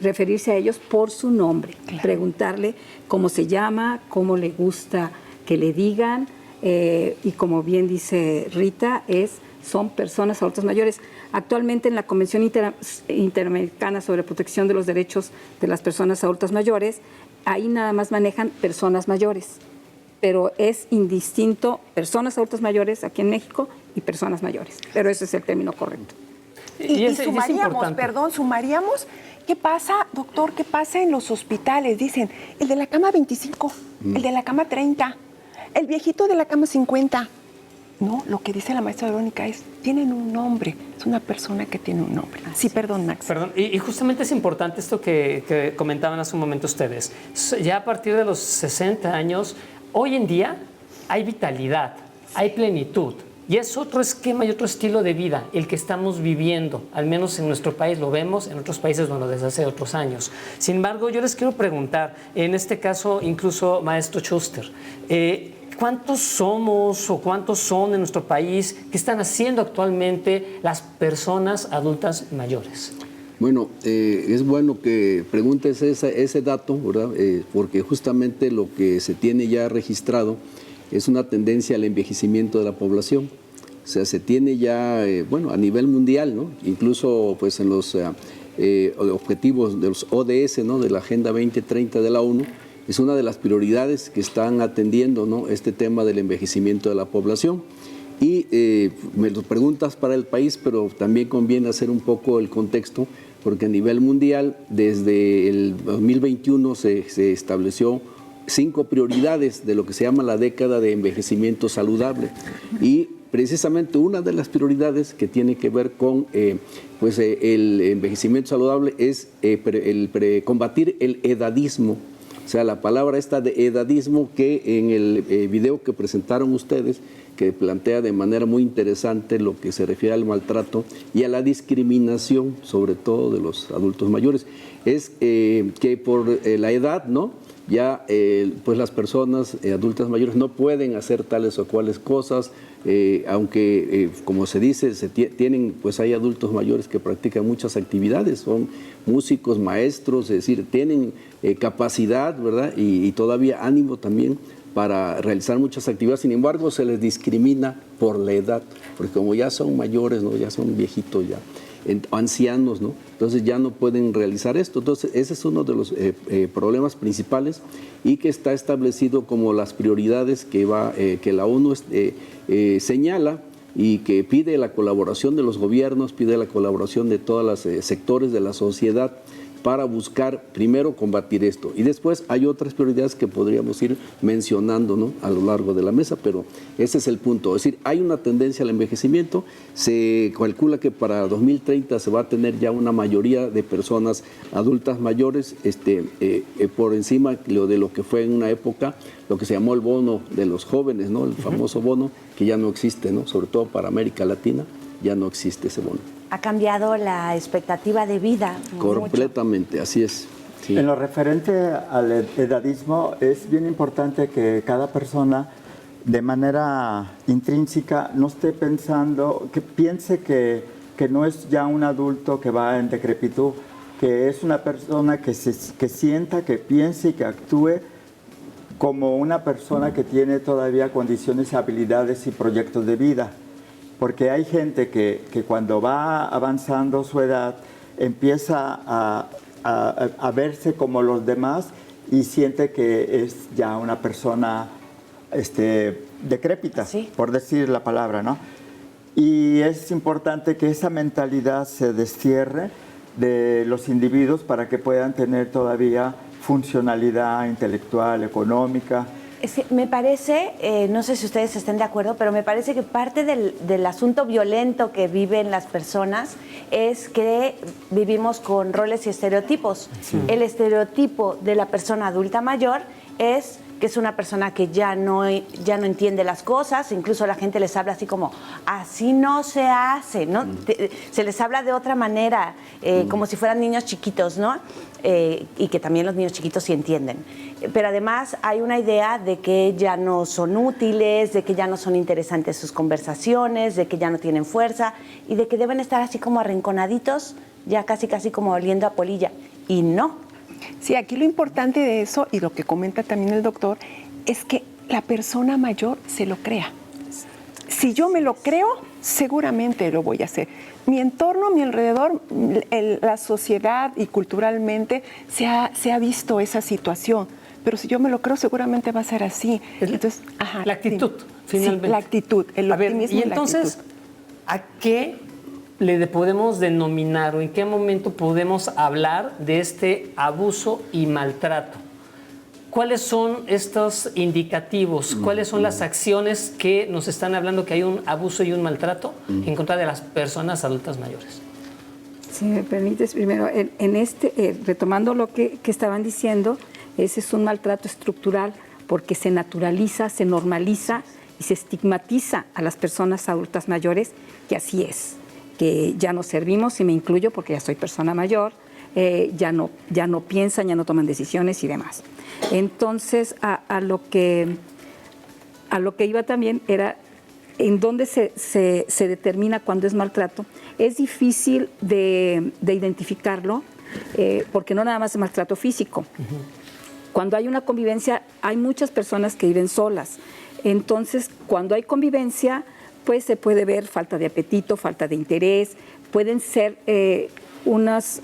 referirse a ellos por su nombre, claro. Preguntarle cómo se llama, cómo le gusta que le digan, y como bien dice Rita, son personas adultas mayores. Actualmente en la Convención Interamericana sobre Protección de los Derechos de las Personas Adultas Mayores, ahí nada más manejan personas mayores, pero es indistinto personas adultas mayores aquí en México y personas mayores, pero ese es el término correcto. Y sumaríamos, ¿qué pasa, doctor? ¿Qué pasa en los hospitales? Dicen, el de la cama 25, el de la cama 30, el viejito de la cama 50. No, lo que dice la maestra Verónica es, tienen un nombre, es una persona que tiene un nombre. Sí, perdón, Max. Perdón, y justamente es importante esto que comentaban hace un momento ustedes. Ya a partir de los 60 años, hoy en día hay vitalidad, hay plenitud. Y es otro esquema y otro estilo de vida el que estamos viviendo, al menos en nuestro país lo vemos, en otros países bueno, desde hace otros años. Sin embargo, yo les quiero preguntar, en este caso incluso maestro Schuster, ¿cuántos somos o cuántos son en nuestro país? ¿Qué están haciendo actualmente las personas adultas mayores? Bueno, es bueno que preguntes ese dato, ¿verdad? Porque justamente lo que se tiene ya registrado es una tendencia al envejecimiento de la población. O sea, se tiene ya, bueno, a nivel mundial, ¿no? Incluso pues en los objetivos de los ODS, ¿no? De la Agenda 2030 de la ONU, es una de las prioridades que están atendiendo, ¿no? Este tema del envejecimiento de la población. Y me lo preguntas para el país, pero también conviene hacer un poco el contexto, porque a nivel mundial, desde el 2021 se estableció 5 prioridades de lo que se llama la década de envejecimiento saludable. Y precisamente una de las prioridades que tiene que ver con el envejecimiento saludable es combatir el edadismo. O sea, la palabra esta de edadismo que en el video que presentaron ustedes, que plantea de manera muy interesante lo que se refiere al maltrato y a la discriminación, sobre todo de los adultos mayores, es que por la edad, ¿no? Ya pues las personas adultas mayores no pueden hacer tales o cuales cosas, aunque como se dice, tienen, pues hay adultos mayores que practican muchas actividades, son músicos, maestros, es decir, tienen capacidad, ¿verdad? Y todavía ánimo también para realizar muchas actividades. Sin embargo, se les discrimina por la edad, porque como ya son mayores, ¿no? Ya son viejitos, ya ancianos, ¿no? Entonces ya no pueden realizar esto. Entonces ese es uno de los problemas principales y que está establecido como las prioridades que la ONU señala y que pide la colaboración de los gobiernos, pide la colaboración de todos los sectores de la sociedad para buscar, primero, combatir esto. Y después hay otras prioridades que podríamos ir mencionando, ¿no?, a lo largo de la mesa, pero ese es el punto. Es decir, hay una tendencia al envejecimiento. Se calcula que para 2030 se va a tener ya una mayoría de personas adultas mayores por encima de lo que fue en una época, lo que se llamó el bono de los jóvenes, ¿no?, el famoso bono, que ya no existe, ¿no?, sobre todo para América Latina, ya no existe ese bono. Ha cambiado la expectativa de vida. Completamente, mucho. Así es. Sí. En lo referente al edadismo, es bien importante que cada persona de manera intrínseca no esté pensando, que piense que no es ya un adulto que va en decrepitud, que es una persona que sienta, que piense y que actúe como una persona que tiene todavía condiciones, habilidades y proyectos de vida. Porque hay gente que cuando va avanzando su edad empieza a verse como los demás y siente que es ya una persona decrépita, ¿sí?, por decir la palabra, ¿no? Y es importante que esa mentalidad se destierre de los individuos para que puedan tener todavía funcionalidad intelectual, económica. Me parece, no sé si ustedes estén de acuerdo, pero me parece que parte del asunto violento que viven las personas es que vivimos con roles y estereotipos. Sí. El estereotipo de la persona adulta mayor es que es una persona que ya no entiende las cosas, incluso la gente les habla así como, así no se hace, ¿no? Se les habla de otra manera, como si fueran niños chiquitos, ¿no? Y que también los niños chiquitos sí entienden. Pero además hay una idea de que ya no son útiles, de que ya no son interesantes sus conversaciones, de que ya no tienen fuerza y de que deben estar así como arrinconaditos, ya casi como oliendo a polilla. Y no. Sí, aquí lo importante de eso, y lo que comenta también el doctor, es que la persona mayor se lo crea. Si yo me lo creo, seguramente lo voy a hacer. Mi entorno, mi alrededor, la sociedad y culturalmente se ha visto esa situación. Pero si yo me lo creo, seguramente va a ser así. Entonces, la actitud, finalmente. Sí, la actitud, el optimismo y entonces, ¿a qué le podemos denominar o en qué momento podemos hablar de este abuso y maltrato? ¿Cuáles son estos indicativos? ¿Cuáles son las acciones que nos están hablando que hay un abuso y un maltrato en contra de las personas adultas mayores? Si me permites, primero, retomando lo que estaban diciendo, ese es un maltrato estructural porque se naturaliza, se normaliza y se estigmatiza a las personas adultas mayores, que así es, que ya no servimos, y me incluyo porque ya soy persona mayor, ya no piensan, ya no toman decisiones y demás. Entonces, a lo que iba también era en dónde se determina cuándo es maltrato. Es difícil de identificarlo porque no nada más es maltrato físico. Cuando hay una convivencia, hay muchas personas que viven solas. Entonces, cuando hay convivencia, pues se puede ver falta de apetito, falta de interés, pueden ser unas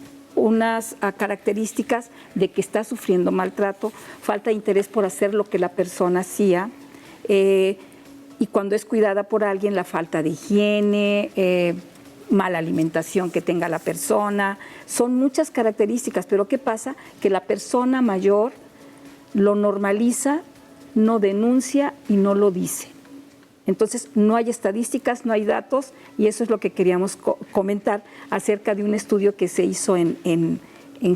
características de que está sufriendo maltrato, falta de interés por hacer lo que la persona hacía, y cuando es cuidada por alguien, la falta de higiene, mala alimentación que tenga la persona, son muchas características, pero ¿qué pasa? Que la persona mayor lo normaliza, no denuncia y no lo dice. Entonces, no hay estadísticas, no hay datos, y eso es lo que queríamos comentar acerca de un estudio que se hizo en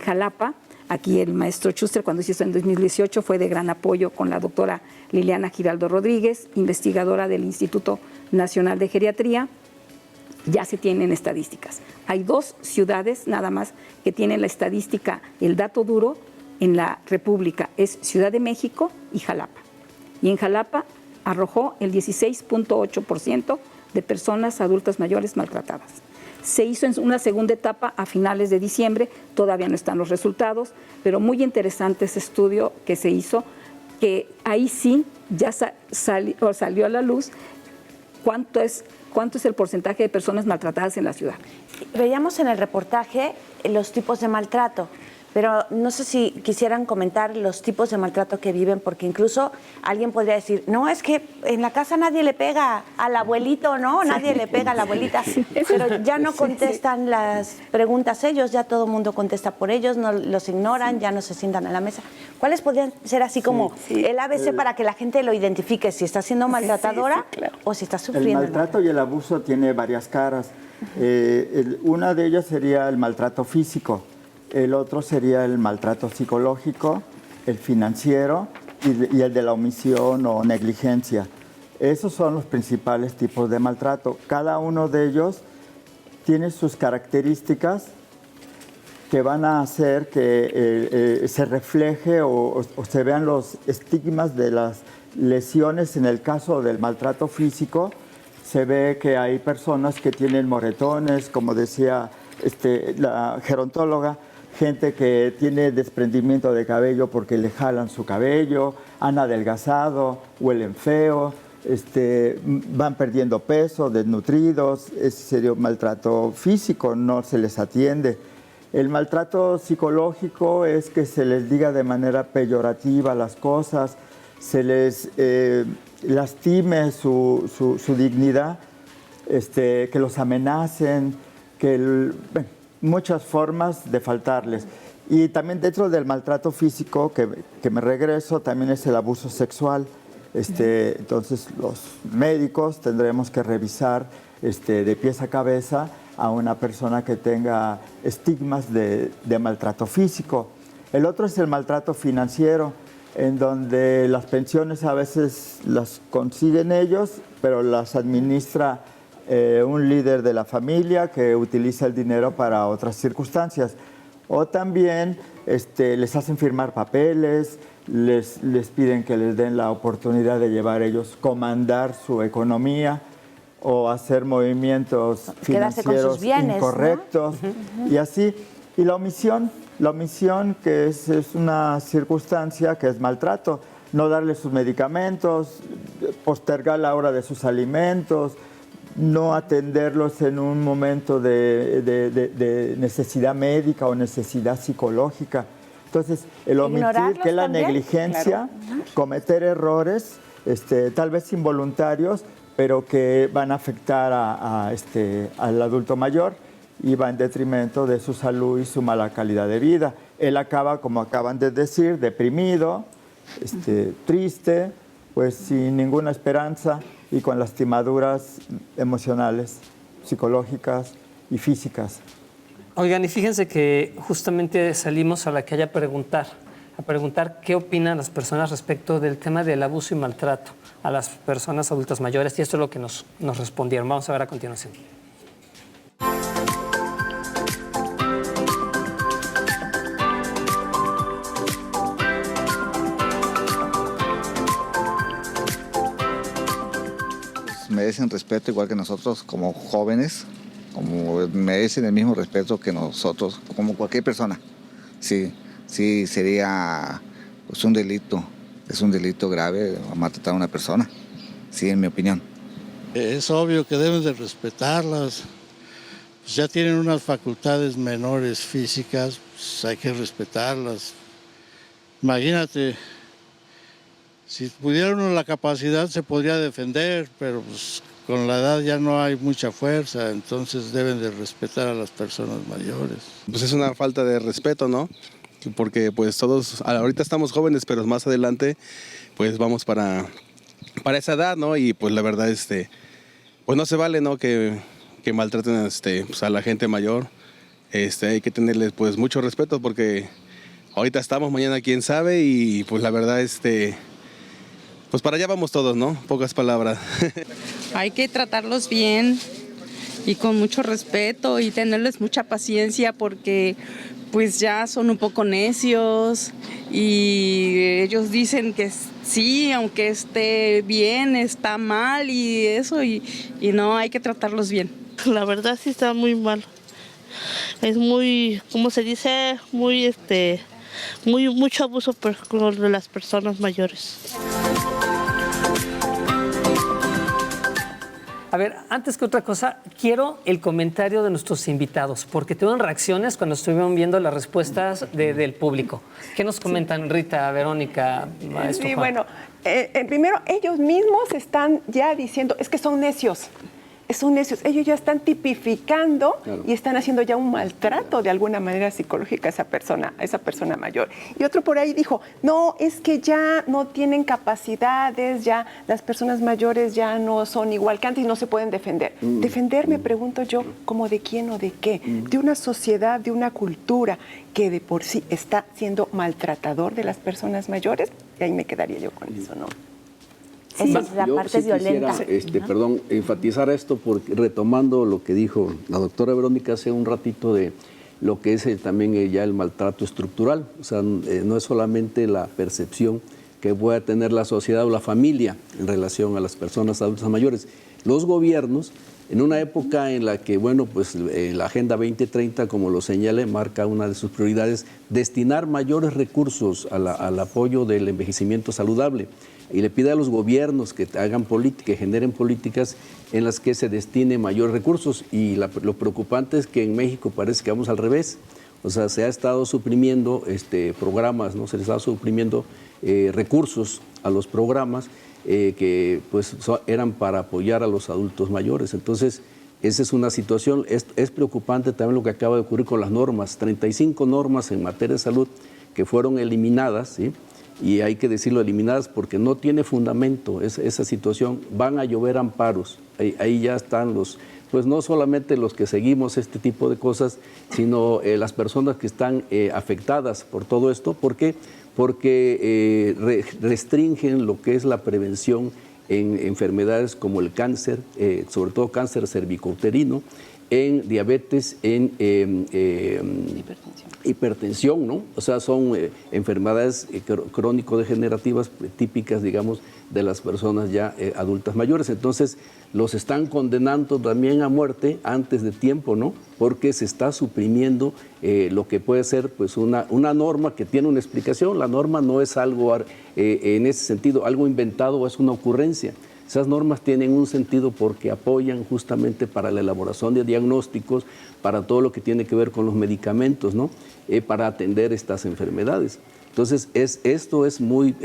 Jalapa. Aquí el maestro Schuster, cuando se hizo en 2018, fue de gran apoyo con la doctora Liliana Giraldo Rodríguez, investigadora del Instituto Nacional de Geriatría. Ya se tienen estadísticas. Hay 2 ciudades nada más que tienen la estadística, el dato duro en la República, es Ciudad de México y Jalapa. Y en Jalapa arrojó el 16.8% de personas adultas mayores maltratadas. Se hizo en una segunda etapa a finales de diciembre, todavía no están los resultados, pero muy interesante ese estudio que se hizo, que ahí sí ya salió a la luz cuánto es el porcentaje de personas maltratadas en la ciudad. Veíamos en el reportaje los tipos de maltrato, pero no sé si quisieran comentar los tipos de maltrato que viven, porque incluso alguien podría decir, no, es que en la casa nadie le pega al abuelito, ¿no? Nadie le pega a la abuelita, pero ya no contestan las preguntas ellos, ya todo el mundo contesta por ellos, no los ignoran, ya no se sientan a la mesa. ¿Cuáles podrían ser así como el ABC para que la gente lo identifique, si está siendo maltratadora o si está sufriendo? El maltrato y el abuso tiene varias caras. Una de ellas sería el maltrato físico, el otro sería el maltrato psicológico, el financiero y el de la omisión o negligencia. Esos son los principales tipos de maltrato. Cada uno de ellos tiene sus características que van a hacer que se refleje o se vean los estigmas de las lesiones. En el caso del maltrato físico, se ve que hay personas que tienen moretones, como decía la gerontóloga, gente que tiene desprendimiento de cabello porque le jalan su cabello, han adelgazado, huelen feo, van perdiendo peso, desnutridos. Ese sería un maltrato físico, no se les atiende. El maltrato psicológico es que se les diga de manera peyorativa las cosas, se les lastime su dignidad, que los amenacen, muchas formas de faltarles. Y también dentro del maltrato físico, que me regreso, también es el abuso sexual. Entonces los médicos tendremos que revisar de pies a cabeza a una persona que tenga estigmas de maltrato físico. El otro es el maltrato financiero, en donde las pensiones a veces las consiguen ellos, pero las administra un líder de la familia que utiliza el dinero para otras circunstancias. O también les hacen firmar papeles, les piden que les den la oportunidad de llevar ellos, comandar su economía o hacer movimientos financieros incorrectos, ¿no? Y así. Y la omisión que es una circunstancia que es maltrato, no darles sus medicamentos, postergar la hora de sus alimentos, no atenderlos en un momento de necesidad médica o necesidad psicológica. Entonces, el omitir, que es la negligencia, cometer errores, tal vez involuntarios, pero que van a afectar al adulto mayor y va en detrimento de su salud y su mala calidad de vida. Él acaba, como acaban de decir, deprimido, triste, pues sin ninguna esperanza y con lastimaduras emocionales, psicológicas y físicas. Oigan, y fíjense que justamente salimos a la calle a preguntar qué opinan las personas respecto del tema del abuso y maltrato a las personas adultas mayores, y esto es lo que nos respondieron. Vamos a ver a continuación. Merecen respeto igual que nosotros como jóvenes, como merecen el mismo respeto que nosotros, como cualquier persona. Sí, sería pues un delito, es un delito grave maltratar a una persona, sí, en mi opinión. Es obvio que deben de respetarlas, pues ya tienen unas facultades menores físicas, pues hay que respetarlas. Imagínate, si pudiera uno la capacidad se podría defender, pero pues con la edad ya no hay mucha fuerza, entonces deben de respetar a las personas mayores. Pues es una falta de respeto, ¿no? Porque pues todos, ahorita estamos jóvenes, pero más adelante pues vamos para esa edad, ¿no? Y pues la verdad, pues no se vale, ¿no? Que maltraten pues a la gente mayor. Hay que tenerles pues mucho respeto porque ahorita estamos, mañana quién sabe, y pues la verdad, pues para allá vamos todos, ¿no? Pocas palabras. Hay que tratarlos bien y con mucho respeto y tenerles mucha paciencia porque pues ya son un poco necios y ellos dicen que sí, aunque esté bien, está mal y eso, y no, hay que tratarlos bien. La verdad sí está muy mal. Es muy, ¿cómo se dice? Muy, mucho abuso con las personas mayores. A ver, antes que otra cosa, quiero el comentario de nuestros invitados, porque tuvieron reacciones cuando estuvieron viendo las respuestas del público. ¿Qué nos comentan, Rita, Verónica, maestro Sí, Juan? bueno, primero ellos mismos están ya diciendo, es que son necios. Son necios, ellos ya están tipificando y están haciendo ya un maltrato de alguna manera psicológica a esa persona mayor. Y otro por ahí dijo, no, es que ya no tienen capacidades, ya las personas mayores ya no son igual que antes y no se pueden defender. Defender, me pregunto yo, ¿cómo de quién o de qué? De una sociedad, de una cultura que de por sí está siendo maltratador de las personas mayores, y ahí me quedaría yo con eso, ¿no? Esa es la parte violenta. Quisiera, perdón, enfatizar esto, porque retomando lo que dijo la doctora Verónica hace un ratito de lo que es también ya el maltrato estructural. O sea, no es solamente la percepción que pueda tener la sociedad o la familia en relación a las personas adultas mayores. Los gobiernos, en una época en la que, bueno, pues la Agenda 2030, como lo señalé, marca una de sus prioridades, destinar mayores recursos al apoyo del envejecimiento saludable. Y le pide a los gobiernos que hagan políticas, que generen políticas en las que se destine mayores recursos. Y lo preocupante es que en México parece que vamos al revés. O sea, se ha estado suprimiendo programas, ¿no? Se les está suprimiendo recursos a los programas que pues eran para apoyar a los adultos mayores. Entonces, esa es una situación. Es preocupante también lo que acaba de ocurrir con las normas. 35 normas en materia de salud que fueron eliminadas, ¿sí? Y hay que decirlo, eliminadas porque no tiene fundamento esa situación. Van a llover amparos. Ahí ya están pues no solamente los que seguimos este tipo de cosas, sino las personas que están afectadas por todo esto. ¿Por qué? Porque restringen lo que es la prevención en enfermedades como el cáncer, sobre todo cáncer cervicouterino, en diabetes, en hipertensión, ¿no? O sea, son enfermedades crónico-degenerativas típicas, digamos, de las personas ya adultas mayores. Entonces, los están condenando también a muerte antes de tiempo, ¿no? Porque se está suprimiendo lo que puede ser pues una norma que tiene una explicación. La norma no es algo, en ese sentido, algo inventado o es una ocurrencia. Esas normas tienen un sentido porque apoyan justamente para la elaboración de diagnósticos, para todo lo que tiene que ver con los medicamentos, ¿no? Para atender estas enfermedades. Entonces, esto es muy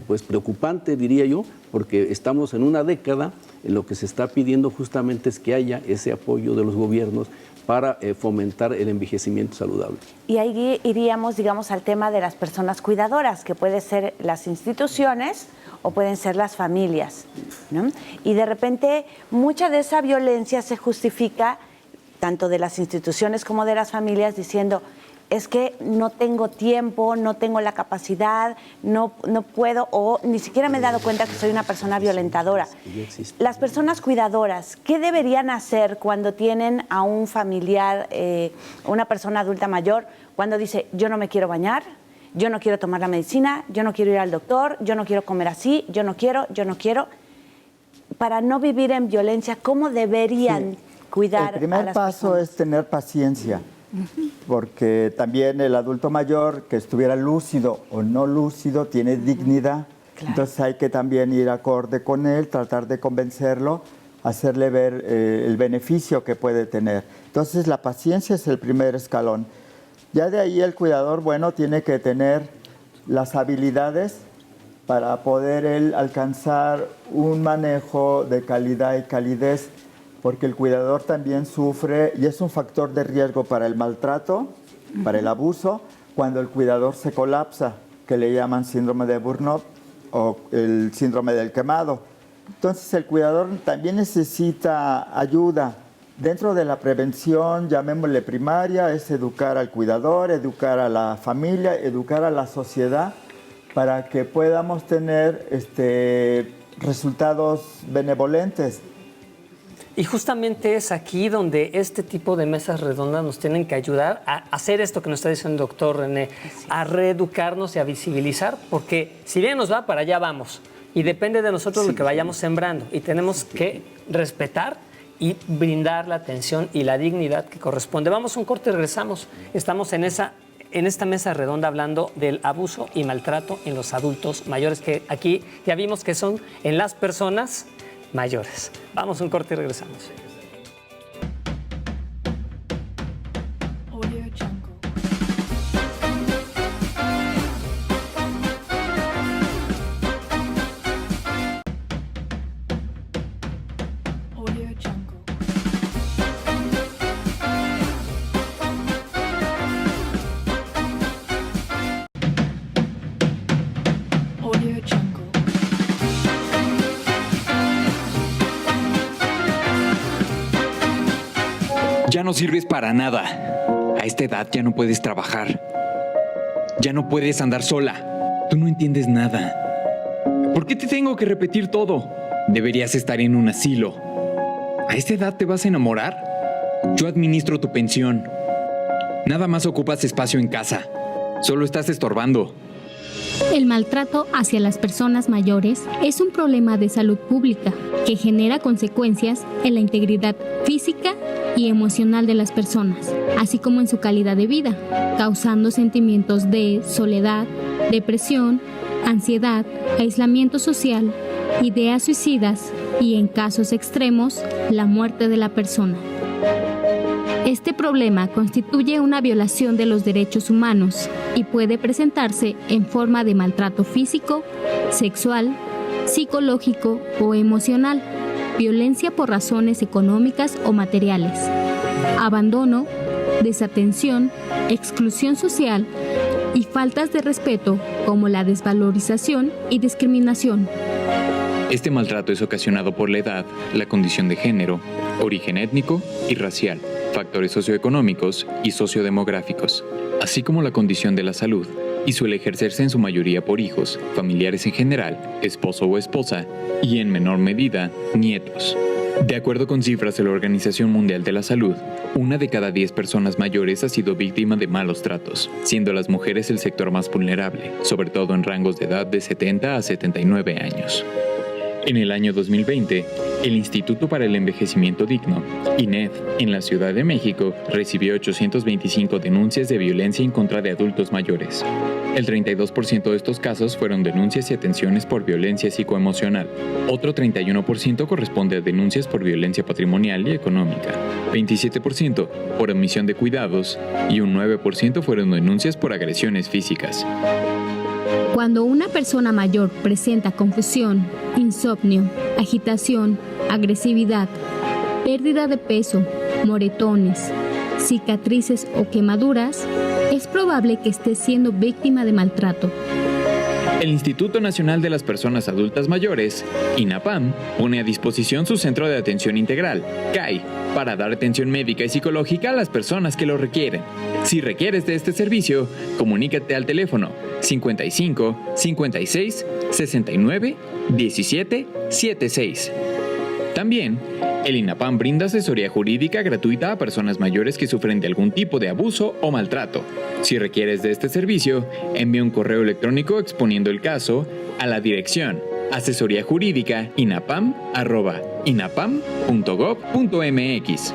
pues preocupante, diría yo, porque estamos en una década en lo que se está pidiendo justamente es que haya ese apoyo de los gobiernos para fomentar el envejecimiento saludable. Y ahí iríamos, digamos, al tema de las personas cuidadoras, que pueden ser las instituciones o pueden ser las familias, ¿no? Y de repente mucha de esa violencia se justifica tanto de las instituciones como de las familias diciendo, es que no tengo tiempo, no tengo la capacidad, no puedo, o ni siquiera me he dado cuenta que soy una persona violentadora. Las personas cuidadoras, ¿qué deberían hacer cuando tienen a un familiar, una persona adulta mayor, cuando dice, yo no me quiero bañar, yo no quiero tomar la medicina, yo no quiero ir al doctor, yo no quiero comer así, yo no quiero, para no vivir en violencia, ¿cómo deberían cuidar a las personas? El primer paso es tener paciencia. Porque también el adulto mayor que estuviera lúcido o no lúcido tiene dignidad, entonces hay que también ir acorde con él, tratar de convencerlo, hacerle ver el beneficio que puede tener. Entonces la paciencia es el primer escalón. Ya de ahí el cuidador, bueno, tiene que tener las habilidades para poder él alcanzar un manejo de calidad y calidez, porque el cuidador también sufre y es un factor de riesgo para el maltrato, para el abuso, cuando el cuidador se colapsa, que le llaman síndrome de burnout o el síndrome del quemado. Entonces el cuidador también necesita ayuda. Dentro de la prevención, llamémosle primaria, es educar al cuidador, educar a la familia, educar a la sociedad, para que podamos tener resultados benevolentes. Y justamente es aquí donde este tipo de mesas redondas nos tienen que ayudar a hacer esto que nos está diciendo el doctor René, a reeducarnos y a visibilizar, porque si bien nos va, para allá vamos. Y depende de nosotros lo que vayamos sembrando. Y tenemos que respetar y brindar la atención y la dignidad que corresponde. Vamos a un corte y regresamos. Estamos en esta mesa redonda hablando del abuso y maltrato en los adultos mayores, que aquí ya vimos que son en las personas mayores. Vamos a un corte y regresamos. Audio Jungle. Audio Jungle. Audio Jungle. Ya no sirves para nada. A esta edad ya no puedes trabajar. Ya no puedes andar sola. Tú no entiendes nada. ¿Por qué te tengo que repetir todo? Deberías estar en un asilo. ¿A esta edad te vas a enamorar? Yo administro tu pensión. Nada más ocupas espacio en casa. Solo estás estorbando. El maltrato hacia las personas mayores es un problema de salud pública que genera consecuencias en la integridad física y emocional de las personas, así como en su calidad de vida, causando sentimientos de soledad, depresión, ansiedad, aislamiento social, ideas suicidas y, en casos extremos, la muerte de la persona. Este problema constituye una violación de los derechos humanos y puede presentarse en forma de maltrato físico, sexual, psicológico o emocional, violencia por razones económicas o materiales, abandono, desatención, exclusión social y faltas de respeto como la desvalorización y discriminación. Este maltrato es ocasionado por la edad, la condición de género, origen étnico y racial, factores socioeconómicos y sociodemográficos, así como la condición de la salud, y suele ejercerse en su mayoría por hijos, familiares en general, esposo o esposa, y en menor medida, nietos. De acuerdo con cifras de la Organización Mundial de la Salud, 1 de cada 10 personas mayores ha sido víctima de malos tratos, siendo las mujeres el sector más vulnerable, sobre todo en rangos de edad de 70 a 79 años. En el año 2020, el Instituto para el Envejecimiento Digno, INED, en la Ciudad de México, recibió 825 denuncias de violencia en contra de adultos mayores. El 32% de estos casos fueron denuncias y atenciones por violencia psicoemocional. Otro 31% corresponde a denuncias por violencia patrimonial y económica. 27% por omisión de cuidados y un 9% fueron denuncias por agresiones físicas. Cuando una persona mayor presenta confusión, insomnio, agitación, agresividad, pérdida de peso, moretones, cicatrices o quemaduras, es probable que esté siendo víctima de maltrato. El Instituto Nacional de las Personas Adultas Mayores, INAPAM, pone a disposición su Centro de Atención Integral, CAI, para dar atención médica y psicológica a las personas que lo requieren. Si requieres de este servicio, comunícate al teléfono 55 56 69 17 76. También, el INAPAM brinda asesoría jurídica gratuita a personas mayores que sufren de algún tipo de abuso o maltrato. Si requieres de este servicio, envía un correo electrónico exponiendo el caso a la dirección asesoríajurídica.inapam@inapam.gov.mx.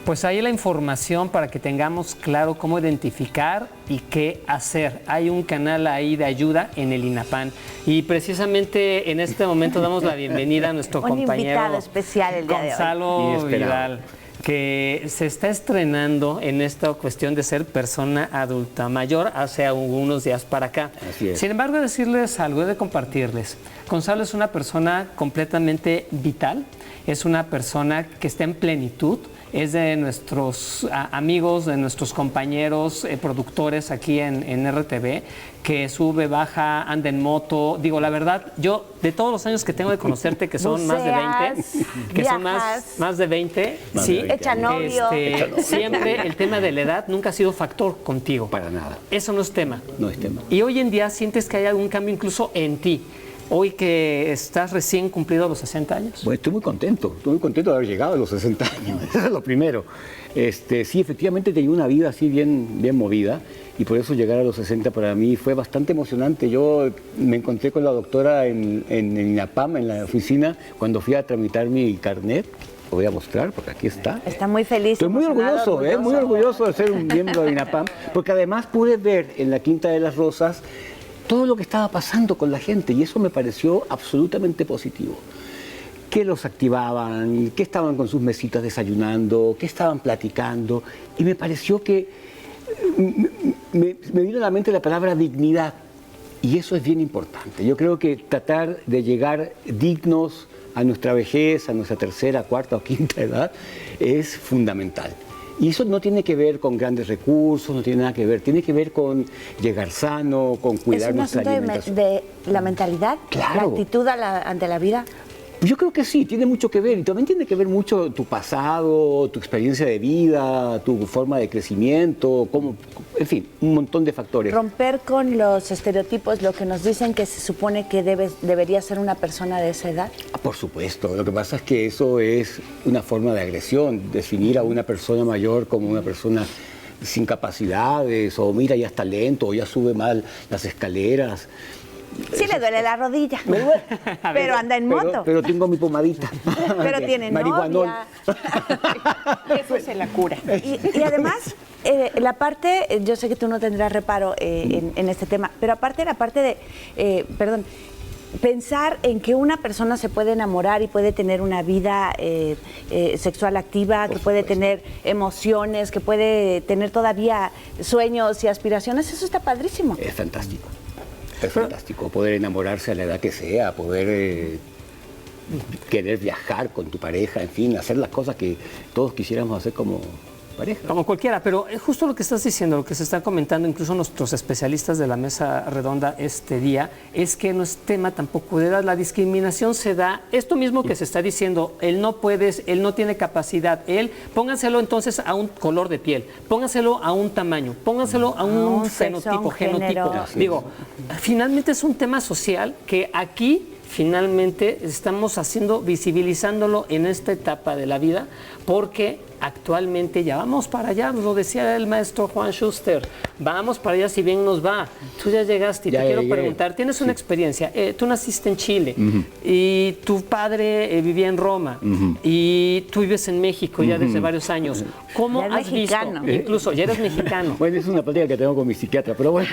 Pues ahí la información para que tengamos claro cómo identificar y qué hacer. Hay un canal ahí de ayuda en el INAPAM. Y precisamente en este momento damos la bienvenida a nuestro compañero invitado especial el día de hoy. Gonzalo Vidal, que se está estrenando en esta cuestión de ser persona adulta mayor hace algunos días para acá. Así es. Sin embargo, decirles algo, de compartirles. Gonzalo es una persona completamente vital, es una persona que está en plenitud, es de nuestros amigos, de nuestros compañeros productores aquí en RTV, que sube, baja, anda en moto. Digo, la verdad, yo de todos los años que tengo de conocerte, que son más de 20, que son más de 20, sí, echa novio. Siempre el tema de la edad nunca ha sido factor contigo. Para nada. Eso no es tema. No es tema. Y hoy en día sientes que hay algún cambio incluso en ti. Hoy que estás recién cumplido los 60 años. Bueno, estoy muy contento de haber llegado a los 60 años, eso es lo primero. Sí, efectivamente tenía una vida así bien movida y por eso llegar a los 60 para mí fue bastante emocionante. Yo me encontré con la doctora en INAPAM, en la oficina, cuando fui a tramitar mi carnet. Lo voy a mostrar porque aquí está. Está muy feliz. Estoy muy orgulloso, muy orgulloso de ser un miembro de INAPAM, porque además pude ver en la Quinta de las Rosas todo lo que estaba pasando con la gente, y eso me pareció absolutamente positivo. Que los activaban, que estaban con sus mesitas desayunando, que estaban platicando, y me pareció que me vino a la mente la palabra dignidad, y eso es bien importante. Yo creo que tratar de llegar dignos a nuestra vejez, a nuestra tercera, cuarta o quinta edad, es fundamental. Y eso no tiene que ver con grandes recursos, no tiene nada que ver, tiene que ver con llegar sano, con cuidar nuestra alimentación. ¿Es un asunto de la mentalidad? Claro. ¿La actitud ante la vida? Yo creo que sí, tiene mucho que ver, y también tiene que ver mucho tu pasado, tu experiencia de vida, tu forma de crecimiento, en fin, un montón de factores. Romper con los estereotipos, lo que nos dicen que se supone que debería ser una persona de esa edad. Por supuesto, lo que pasa es que eso es una forma de agresión, definir a una persona mayor como una persona sin capacidades, o mira, ya está lento, o ya sube mal las escaleras. Sí le duele la rodilla, pero anda en moto. Pero tengo mi pomadita. Pero tiene novia. Eso se la cura. Y además, la parte, yo sé que tú no tendrás reparo en este tema, pero aparte la parte de, pensar en que una persona se puede enamorar y puede tener una vida sexual activa, que puede tener emociones, que puede tener todavía sueños y aspiraciones, eso está padrísimo. Es fantástico. Es fantástico poder enamorarse a la edad que sea, poder querer viajar con tu pareja, en fin, hacer las cosas que todos quisiéramos hacer como pareja. Como cualquiera, pero justo lo que estás diciendo, lo que se está comentando incluso nuestros especialistas de la mesa redonda este día, es que no es tema tampoco de edad, la discriminación se da, esto mismo que se está diciendo, él no puede, él no tiene capacidad, pónganselo entonces a un color de piel, pónganselo a un tamaño, pónganselo a un fenotipo, genotipo. Digo, finalmente es un tema social que aquí finalmente estamos visibilizándolo en esta etapa de la vida, porque actualmente ya vamos para allá, nos lo decía el maestro Juan Schuster, vamos para allá si bien nos va. Tú ya llegaste y te quiero preguntar, tienes una experiencia, tú naciste en Chile y tu padre vivía en Roma y tú vives en México ya desde varios años. ¿Cómo has visto? Incluso ya eres mexicano. Bueno, es una plática que tengo con mi psiquiatra, pero bueno.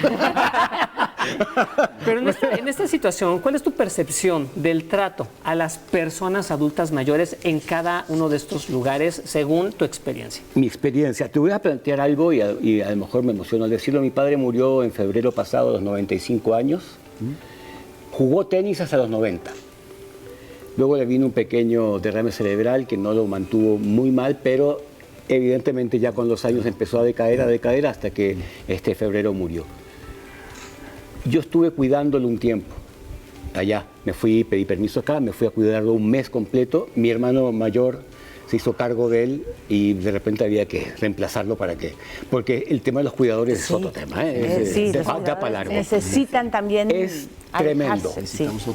Pero en esta situación, ¿cuál es tu percepción del trato a las personas adultas mayores en cada uno de estos lugares según tu experiencia? Mi experiencia. Te voy a plantear algo y a lo mejor me emociono al decirlo. Mi padre murió en febrero pasado a los 95 años. Jugó tenis hasta los 90. Luego le vino un pequeño derrame cerebral que no lo mantuvo muy mal, pero evidentemente ya con los años empezó a decaer hasta que este febrero murió. Yo estuve cuidándolo un tiempo, allá, pedí permiso acá, me fui a cuidarlo un mes completo, mi hermano mayor se hizo cargo de él y de repente había que reemplazarlo porque el tema de los cuidadores es otro tema, da para largo. Necesitan también es tremendo,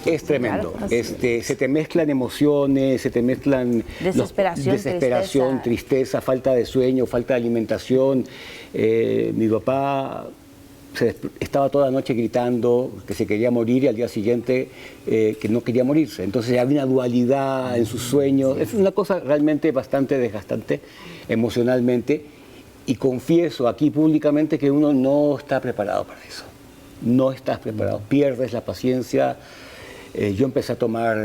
es tremendo. Claro. Se te mezclan emociones, se te mezclan desesperación, tristeza, falta de sueño, falta de alimentación. Mi papá estaba toda la noche gritando que se quería morir y al día siguiente que no quería morirse. Entonces había una dualidad en sus sueños. Es una cosa realmente bastante desgastante emocionalmente, y confieso aquí públicamente que uno no está preparado para eso. No estás preparado, pierdes la paciencia. Yo empecé a tomar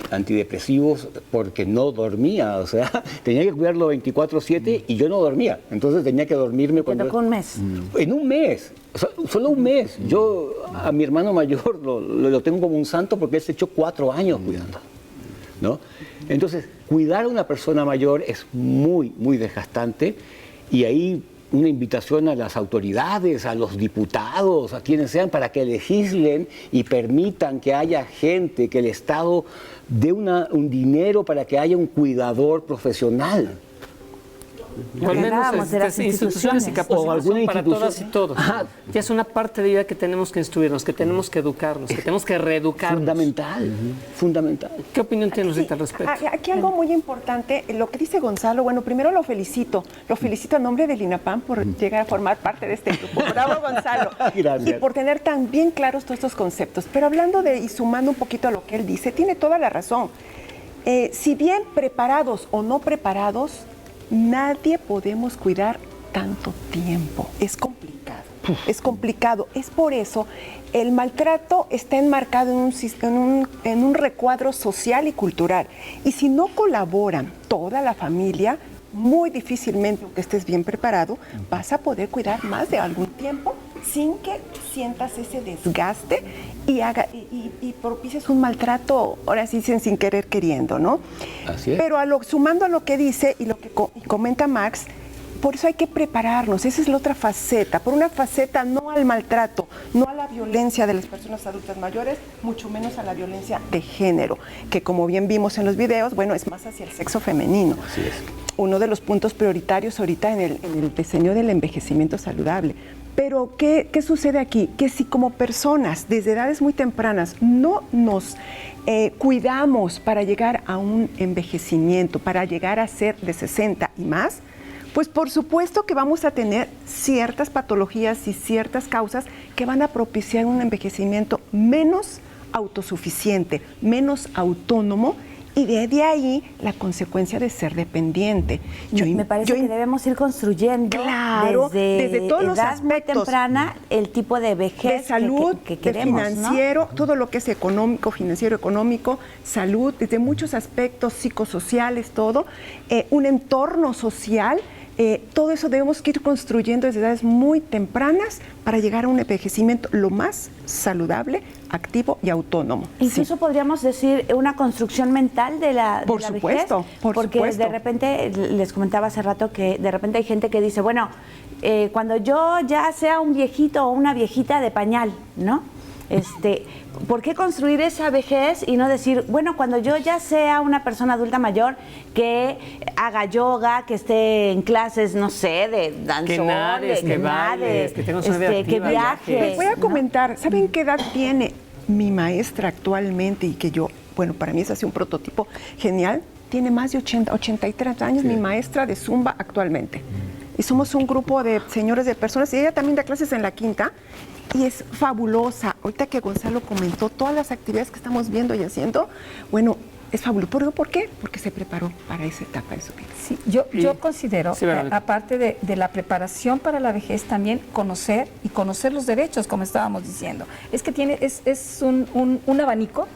antidepresivos porque no dormía, o sea, tenía que cuidarlo 24/7 y yo no dormía, entonces tenía que dormirme cuando... ¿Te tocó un mes? En un mes, o sea, solo un mes. Yo a mi hermano mayor lo tengo como un santo porque él se echó 4 años cuidando, ¿no? Entonces, cuidar a una persona mayor es muy, muy desgastante, y ahí una invitación a las autoridades, a los diputados, a quienes sean, para que legislen y permitan que haya gente, que el Estado dé un dinero para que haya un cuidador profesional. O al menos instituciones y capacitación para todas y todos. Ya es una parte de vida que tenemos que instruirnos, que tenemos que educarnos, que tenemos que reeducarnos. Fundamental, fundamental. ¿Qué opinión tienes Rita al respecto? Aquí algo muy importante, lo que dice Gonzalo. Bueno, primero lo felicito a nombre del INAPAM por llegar a formar parte de este grupo. Bravo, Gonzalo. Gracias. Y por tener tan bien claros todos estos conceptos. Pero hablando y sumando un poquito a lo que él dice, tiene toda la razón. Si bien preparados o no preparados, nadie podemos cuidar tanto tiempo. Es complicado. Es complicado. Es por eso el maltrato está enmarcado en un recuadro social y cultural. Y si no colaboran toda la familia, muy difícilmente, aunque estés bien preparado, vas a poder cuidar más de algún tiempo sin que sientas ese desgaste y propicies un maltrato, ahora sí dicen sin querer queriendo, ¿no? Así es. Pero sumando a lo que dice y lo que comenta Max, por eso hay que prepararnos, esa es la otra faceta. Por una faceta, no al maltrato, no a la violencia de las personas adultas mayores, mucho menos a la violencia de género, que como bien vimos en los videos, bueno, es más hacia el sexo femenino. Así es. Uno de los puntos prioritarios ahorita en el diseño del envejecimiento saludable. Pero, ¿qué sucede aquí? Que si como personas, desde edades muy tempranas, no nos cuidamos para llegar a un envejecimiento, para llegar a ser de 60 y más, pues por supuesto que vamos a tener ciertas patologías y ciertas causas que van a propiciar un envejecimiento menos autosuficiente, menos autónomo, y de ahí la consecuencia de ser dependiente. Me parece que debemos ir construyendo desde todos los edad aspectos muy temprana el tipo de vejez de salud, que queremos, de financiero, ¿no? todo lo que es económico, financiero, económico, salud, desde muchos aspectos psicosociales, todo, un entorno social. Todo eso debemos ir construyendo desde edades muy tempranas para llegar a un envejecimiento lo más saludable, activo y autónomo. Incluso podríamos decir una construcción mental de la Por de la supuesto, vejez, por porque supuesto. de repente, les comentaba hace rato que de repente hay gente que dice, bueno, cuando yo ya sea un viejito o una viejita de pañal, ¿no? ¿Por qué construir esa vejez y no decir, bueno, cuando yo ya sea una persona adulta mayor que haga yoga, que esté en clases, no sé, de danzón, que nades, que bailes, que tengas una vida activa, que viajes. Les voy a comentar, ¿saben qué edad tiene mi maestra actualmente? Y que yo, bueno, para mí es así un prototipo genial. Tiene más de 83 años, mi maestra de Zumba actualmente. Y somos un grupo de señores, de personas, y ella también da clases en la quinta. Y es fabulosa. Ahorita que Gonzalo comentó todas las actividades que estamos viendo y haciendo, bueno, es fabuloso. ¿Por qué? Porque se preparó para esa etapa de su vida. Sí, yo considero, aparte de la preparación para la vejez, también conocer los derechos, como estábamos diciendo. Es que es un abanico,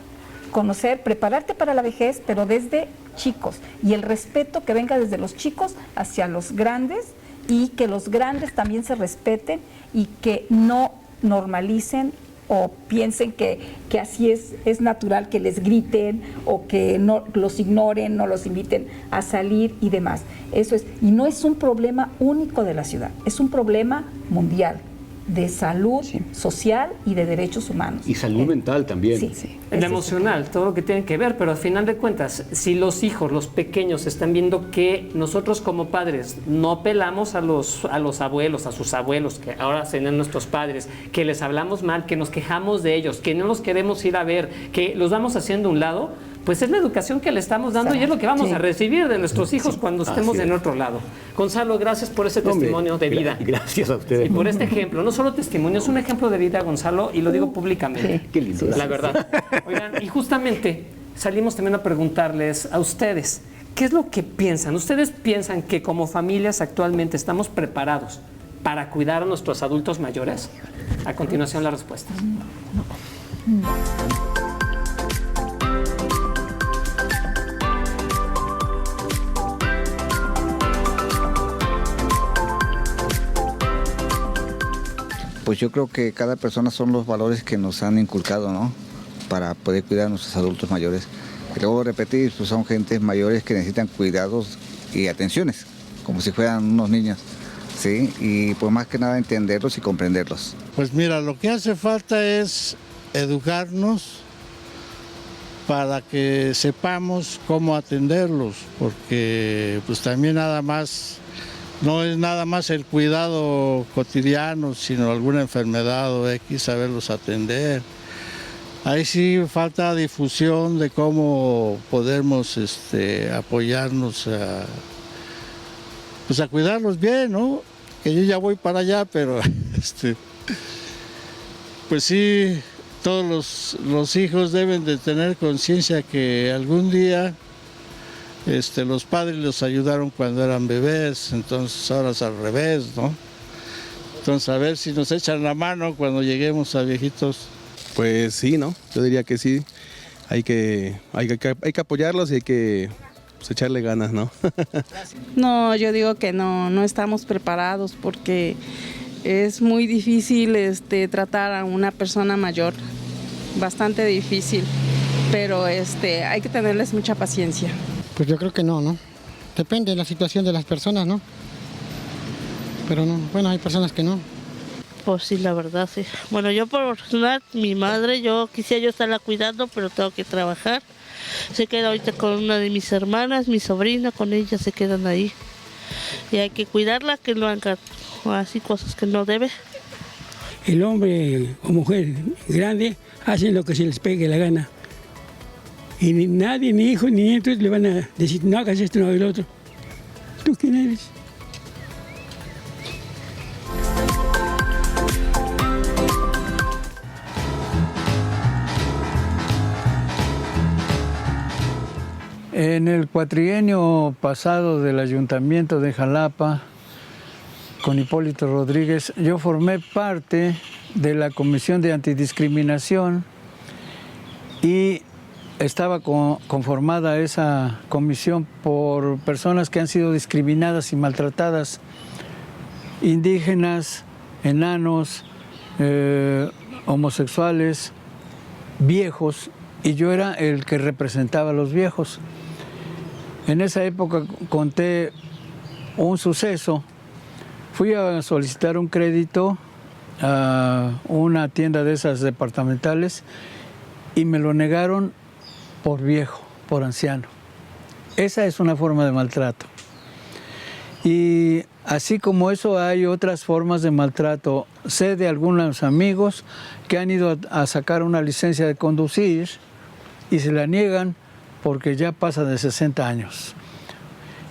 conocer, prepararte para la vejez, pero desde chicos. Y el respeto que venga desde los chicos hacia los grandes, y que los grandes también se respeten y que no normalicen o piensen que así es natural que les griten o que no los ignoren, no los inviten a salir y demás. Eso es, y no es un problema único de la ciudad, es un problema mundial de salud social y de derechos humanos. Y salud mental también. Sí. El emocional, todo lo que tiene que ver, pero al final de cuentas, si los hijos, los pequeños, están viendo que nosotros como padres no apelamos a los abuelos, a sus abuelos, que ahora serán nuestros padres, que les hablamos mal, que nos quejamos de ellos, que no los queremos ir a ver, que los vamos haciendo a un lado, pues es la educación que le estamos dando y es lo que vamos a recibir de nuestros hijos cuando estemos en otro lado. Gonzalo, gracias por ese testimonio de vida. Gracias a ustedes. Y por este ejemplo, no solo testimonio, es un ejemplo de vida, Gonzalo, y lo digo públicamente. Qué lindo. La verdad. Oigan, y justamente salimos también a preguntarles a ustedes, ¿qué es lo que piensan? ¿Ustedes piensan que como familias actualmente estamos preparados para cuidar a nuestros adultos mayores? A continuación las respuestas. Pues yo creo que cada persona son los valores que nos han inculcado, ¿no? Para poder cuidar a nuestros adultos mayores. Y luego repetir, pues son gentes mayores que necesitan cuidados y atenciones, como si fueran unos niños, ¿sí? Y pues más que nada entenderlos y comprenderlos. Pues mira, lo que hace falta es educarnos para que sepamos cómo atenderlos, porque pues también no es nada más el cuidado cotidiano, sino alguna enfermedad o X, saberlos atender. Ahí sí falta difusión de cómo podemos apoyarnos a cuidarlos bien, ¿no? Que yo ya voy para allá, pero pues sí, todos los hijos deben de tener conciencia que algún día Los padres los ayudaron cuando eran bebés, entonces ahora es al revés, ¿no? Entonces a ver si nos echan la mano cuando lleguemos a viejitos. Pues sí, ¿no? Yo diría que sí. Hay que apoyarlos y hay que echarle ganas, ¿no? No, yo digo que no estamos preparados porque es muy difícil tratar a una persona mayor, bastante difícil, pero hay que tenerles mucha paciencia. Pues yo creo que no. Depende de la situación de las personas, ¿no? Pero no, bueno, hay personas que no. Pues sí, la verdad, sí. Bueno, yo por personal, mi madre, yo quisiera yo estarla cuidando, pero tengo que trabajar. Se queda ahorita con una de mis hermanas, mi sobrina, con ella se quedan ahí. Y hay que cuidarla, que no haga así cosas que no debe. El hombre o mujer grande hacen lo que se les pegue la gana. Y ni nadie, ni hijos, ni nietos le van a decir, no hagas esto, no hagas lo otro. ¿Tú quién eres? En el cuatrienio pasado del Ayuntamiento de Jalapa, con Hipólito Rodríguez, yo formé parte de la Comisión de Antidiscriminación y estaba conformada esa comisión por personas que han sido discriminadas y maltratadas, indígenas, enanos, homosexuales, viejos, y yo era el que representaba a los viejos. En esa época conté un suceso. Fui a solicitar un crédito a una tienda de esas departamentales y me lo negaron por viejo, por anciano. Esa es una forma de maltrato. Y así como eso hay otras formas de maltrato. Sé de algunos amigos que han ido a sacar una licencia de conducir y se la niegan porque ya pasa de 60 años.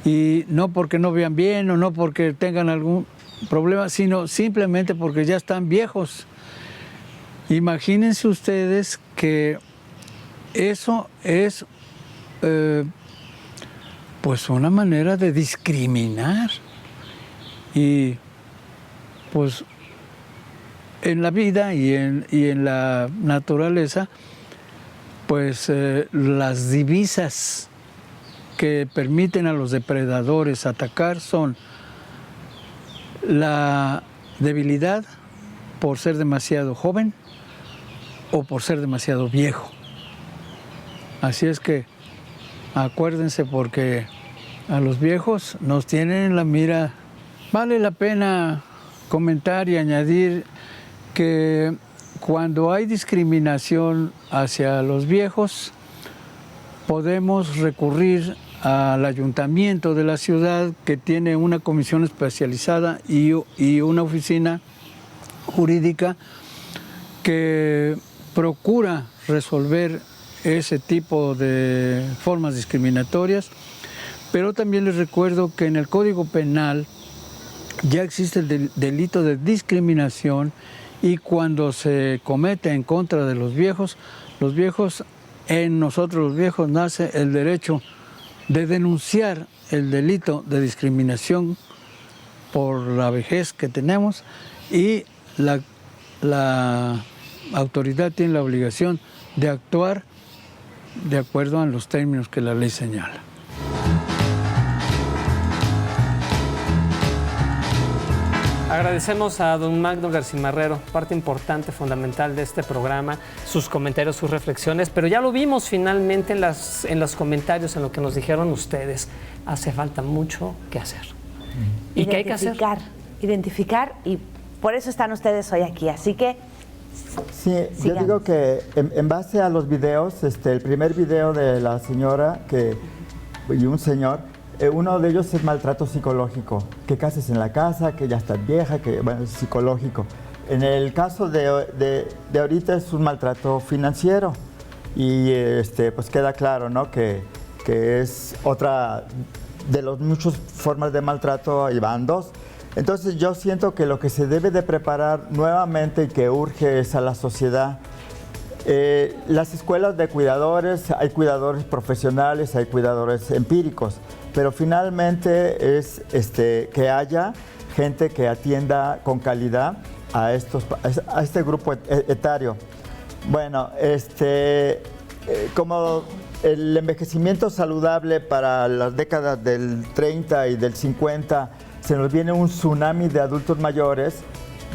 Y no porque no vean bien o no porque tengan algún problema, sino simplemente porque ya están viejos. Imagínense ustedes que eso es pues una manera de discriminar. Y pues en la vida y en la naturaleza, pues las divisas que permiten a los depredadores atacar son la debilidad por ser demasiado joven o por ser demasiado viejo. Así es que acuérdense, porque a los viejos nos tienen en la mira. Vale la pena comentar y añadir que cuando hay discriminación hacia los viejos, podemos recurrir al ayuntamiento de la ciudad, que tiene una comisión especializada y una oficina jurídica que procura resolver ese tipo de formas discriminatorias. Pero también les recuerdo que en el Código Penal ya existe el delito de discriminación, y cuando se comete en contra de los viejos, en nosotros los viejos nace el derecho de denunciar el delito de discriminación por la vejez que tenemos, y la autoridad tiene la obligación de actuar de acuerdo a los términos que la ley señala. Agradecemos a don Magno Garcimarrero, parte importante, fundamental de este programa, sus comentarios, sus reflexiones, pero ya lo vimos finalmente en los comentarios, en lo que nos dijeron ustedes. Hace falta mucho que hacer. ¿Y qué hay que hacer? Identificar, y por eso están ustedes hoy aquí. Así que sí, yo digo que en base a los videos, el primer video de la señora y un señor, uno de ellos es maltrato psicológico, que cases en la casa, que ya estás vieja, que bueno, es psicológico. En el caso de ahorita es un maltrato financiero, y pues queda claro, ¿no?, que es otra de las muchas formas de maltrato, y van dos. Entonces yo siento que lo que se debe de preparar nuevamente y que urge es a la sociedad Las escuelas de cuidadores, hay cuidadores profesionales, hay cuidadores empíricos, pero finalmente es que haya gente que atienda con calidad a este grupo etario. Bueno, como el envejecimiento saludable para las décadas del 30 y del 50, se nos viene un tsunami de adultos mayores.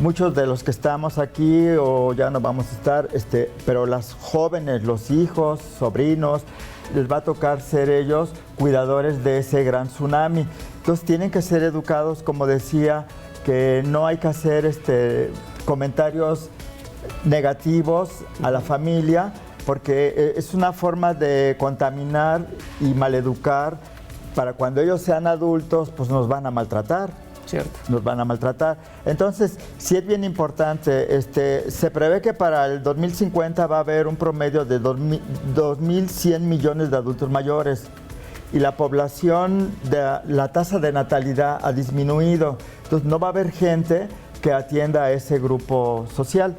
Muchos de los que estamos aquí o ya no vamos a estar, pero las jóvenes, los hijos, sobrinos, les va a tocar ser ellos cuidadores de ese gran tsunami. Entonces tienen que ser educados, como decía, que no hay que hacer comentarios negativos a la familia, porque es una forma de contaminar y maleducar. Para cuando ellos sean adultos, pues nos van a maltratar. Cierto. Nos van a maltratar. Entonces, sí es bien importante. Se prevé que para el 2050 va a haber un promedio de 2.100 millones de adultos mayores y la población, la tasa de natalidad ha disminuido. Entonces, no va a haber gente que atienda a ese grupo social.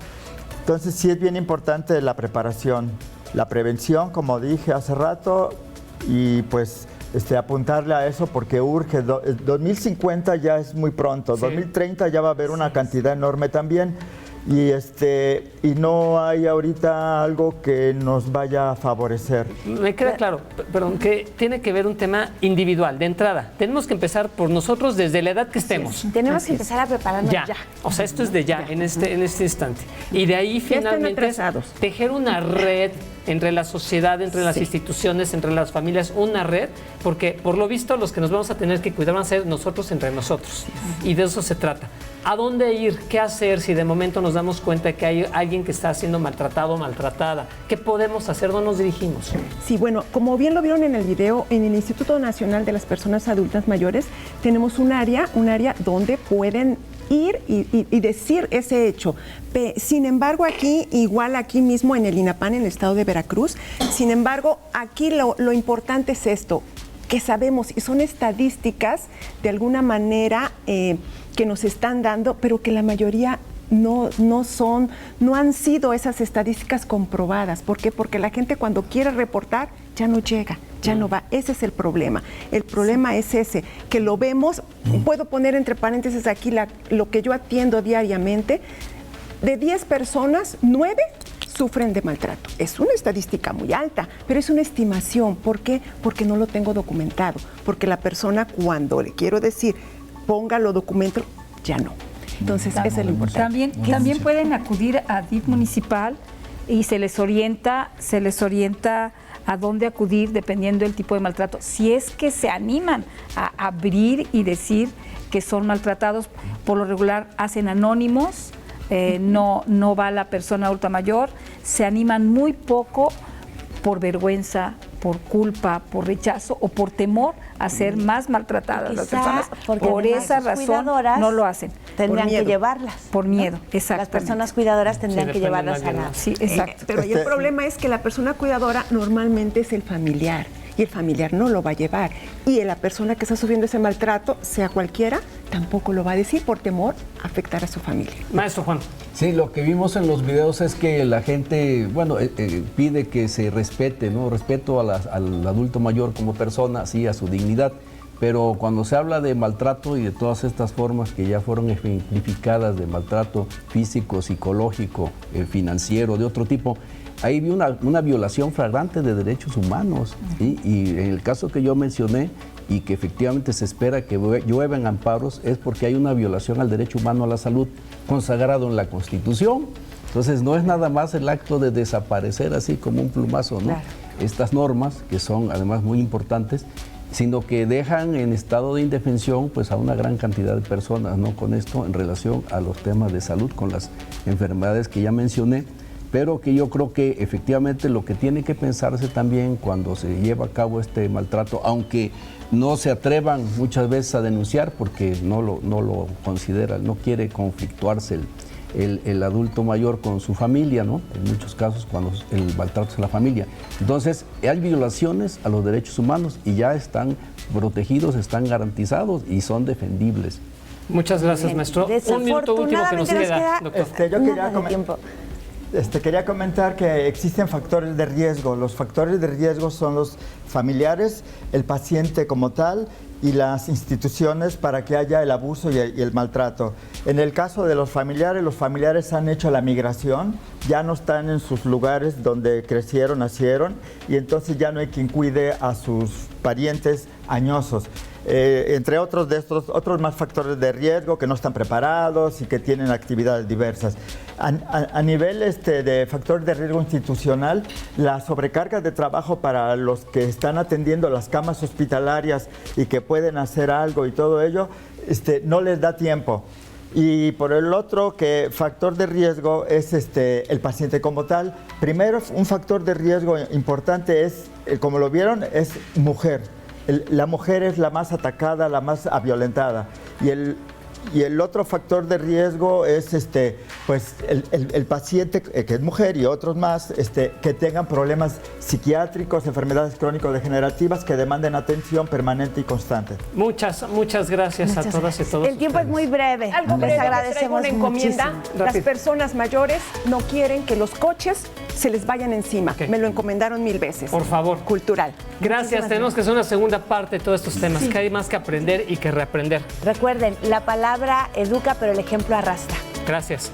Entonces, sí es bien importante la preparación, la prevención, como dije hace rato, y pues apuntarle a eso porque urge. 2050 ya es muy pronto, sí. 2030 ya va a haber una cantidad enorme también y no hay ahorita algo que nos vaya a favorecer. Me queda claro, perdón, que tiene que ver un tema individual, de entrada. Tenemos que empezar por nosotros desde la edad que estemos. Tenemos que empezar a prepararnos ya. O sea, esto es de ya. En este instante. Y de ahí finalmente tejer una red entre la sociedad, entre las instituciones, entre las familias, una red, porque por lo visto los que nos vamos a tener que cuidar van a ser nosotros entre nosotros. Y de eso se trata. ¿A dónde ir? ¿Qué hacer si de momento nos damos cuenta de que hay alguien que está siendo maltratado o maltratada? ¿Qué podemos hacer? ¿Dónde nos dirigimos? Sí, bueno, como bien lo vieron en el video, en el Instituto Nacional de las Personas Adultas Mayores tenemos un área donde pueden ir y decir ese hecho. Sin embargo, aquí mismo en el INAPAN, en el estado de Veracruz, sin embargo, aquí lo importante es esto, que sabemos, y son estadísticas de alguna manera que nos están dando, pero que la mayoría no han sido esas estadísticas comprobadas. ¿Por qué? Porque la gente cuando quiere reportar ya no llega, ya no va. Ese es el problema. El problema es ese, que lo vemos, puedo poner entre paréntesis aquí lo que yo atiendo diariamente, de 10 personas, 9 sufren de maltrato. Es una estadística muy alta, pero es una estimación. ¿Por qué? Porque no lo tengo documentado. Porque la persona, cuando le quiero decir, póngalo documento, ya no. Entonces, eso es lo importante. También pueden acudir a DIF municipal y se les orienta a dónde acudir dependiendo del tipo de maltrato. Si es que se animan a abrir y decir que son maltratados, por lo regular hacen anónimos, no va la persona adulta mayor, se animan muy poco por vergüenza, por culpa, por rechazo o por temor a ser más maltratadas las personas. Por esa razón no lo hacen. Tendrían que llevarlas. Por miedo, exacto. Las personas cuidadoras tendrían que llevarlas a la... Sí, exacto. Pero el problema es que la persona cuidadora normalmente es el familiar. Y el familiar no lo va a llevar. Y la persona que está sufriendo ese maltrato, sea cualquiera, tampoco lo va a decir por temor a afectar a su familia. Maestro Juan. Sí, lo que vimos en los videos es que la gente, pide que se respete, ¿no? Respeto al adulto mayor como persona, sí, a su dignidad. Pero cuando se habla de maltrato y de todas estas formas que ya fueron ejemplificadas de maltrato físico, psicológico, financiero, de otro tipo, ahí vi una violación flagrante de derechos humanos. ¿Sí? Y en el caso que yo mencioné, y que efectivamente se espera que lluevan amparos, es porque hay una violación al derecho humano a la salud consagrado en la Constitución. Entonces no es nada más el acto de desaparecer así como un plumazo, ¿no? Claro. Estas normas, que son además muy importantes, sino que dejan en estado de indefensión pues a una gran cantidad de personas, ¿no? Con esto en relación a los temas de salud, con las enfermedades que ya mencioné, pero que yo creo que efectivamente lo que tiene que pensarse también cuando se lleva a cabo este maltrato, aunque no se atrevan muchas veces a denunciar porque no lo consideran, no quiere conflictuarse el adulto mayor con su familia, ¿no? En muchos casos cuando el maltrato es en la familia. Entonces hay violaciones a los derechos humanos y ya están protegidos, están garantizados y son defendibles. Muchas gracias, maestro. Un minuto último que nos queda, doctor. Yo quería Quería comentar que existen factores de riesgo. Los factores de riesgo son los familiares, el paciente como tal y las instituciones para que haya el abuso y el maltrato. En el caso de los familiares han hecho la migración, ya no están en sus lugares donde crecieron, nacieron, y entonces ya no hay quien cuide a sus parientes añosos. Entre otros otros más factores de riesgo que no están preparados y que tienen actividades diversas. A nivel de factores de riesgo institucional, la sobrecarga de trabajo para los que están atendiendo las camas hospitalarias y que pueden hacer algo y todo ello, no les da tiempo. Y por el otro, que factor de riesgo es el paciente como tal. Primero, un factor de riesgo importante es, como lo vieron, es mujer. La mujer es la más atacada, la más violentada. Y el otro factor de riesgo es pues el paciente que es mujer y otros más que tengan problemas psiquiátricos, enfermedades crónico-degenerativas que demanden atención permanente y constante. Muchas gracias a todas y todos. El tiempo es muy breve. Algo breve, les agradecemos una encomienda. muchísimo. Las personas mayores no quieren que los coches se les vayan encima. Okay. Me lo encomendaron 1000 veces. Por favor. Cultural. Gracias. Tenemos que hacer una segunda parte de todos estos temas, que hay más que aprender y que reaprender. Recuerden, la palabra educa, pero el ejemplo arrastra. Gracias.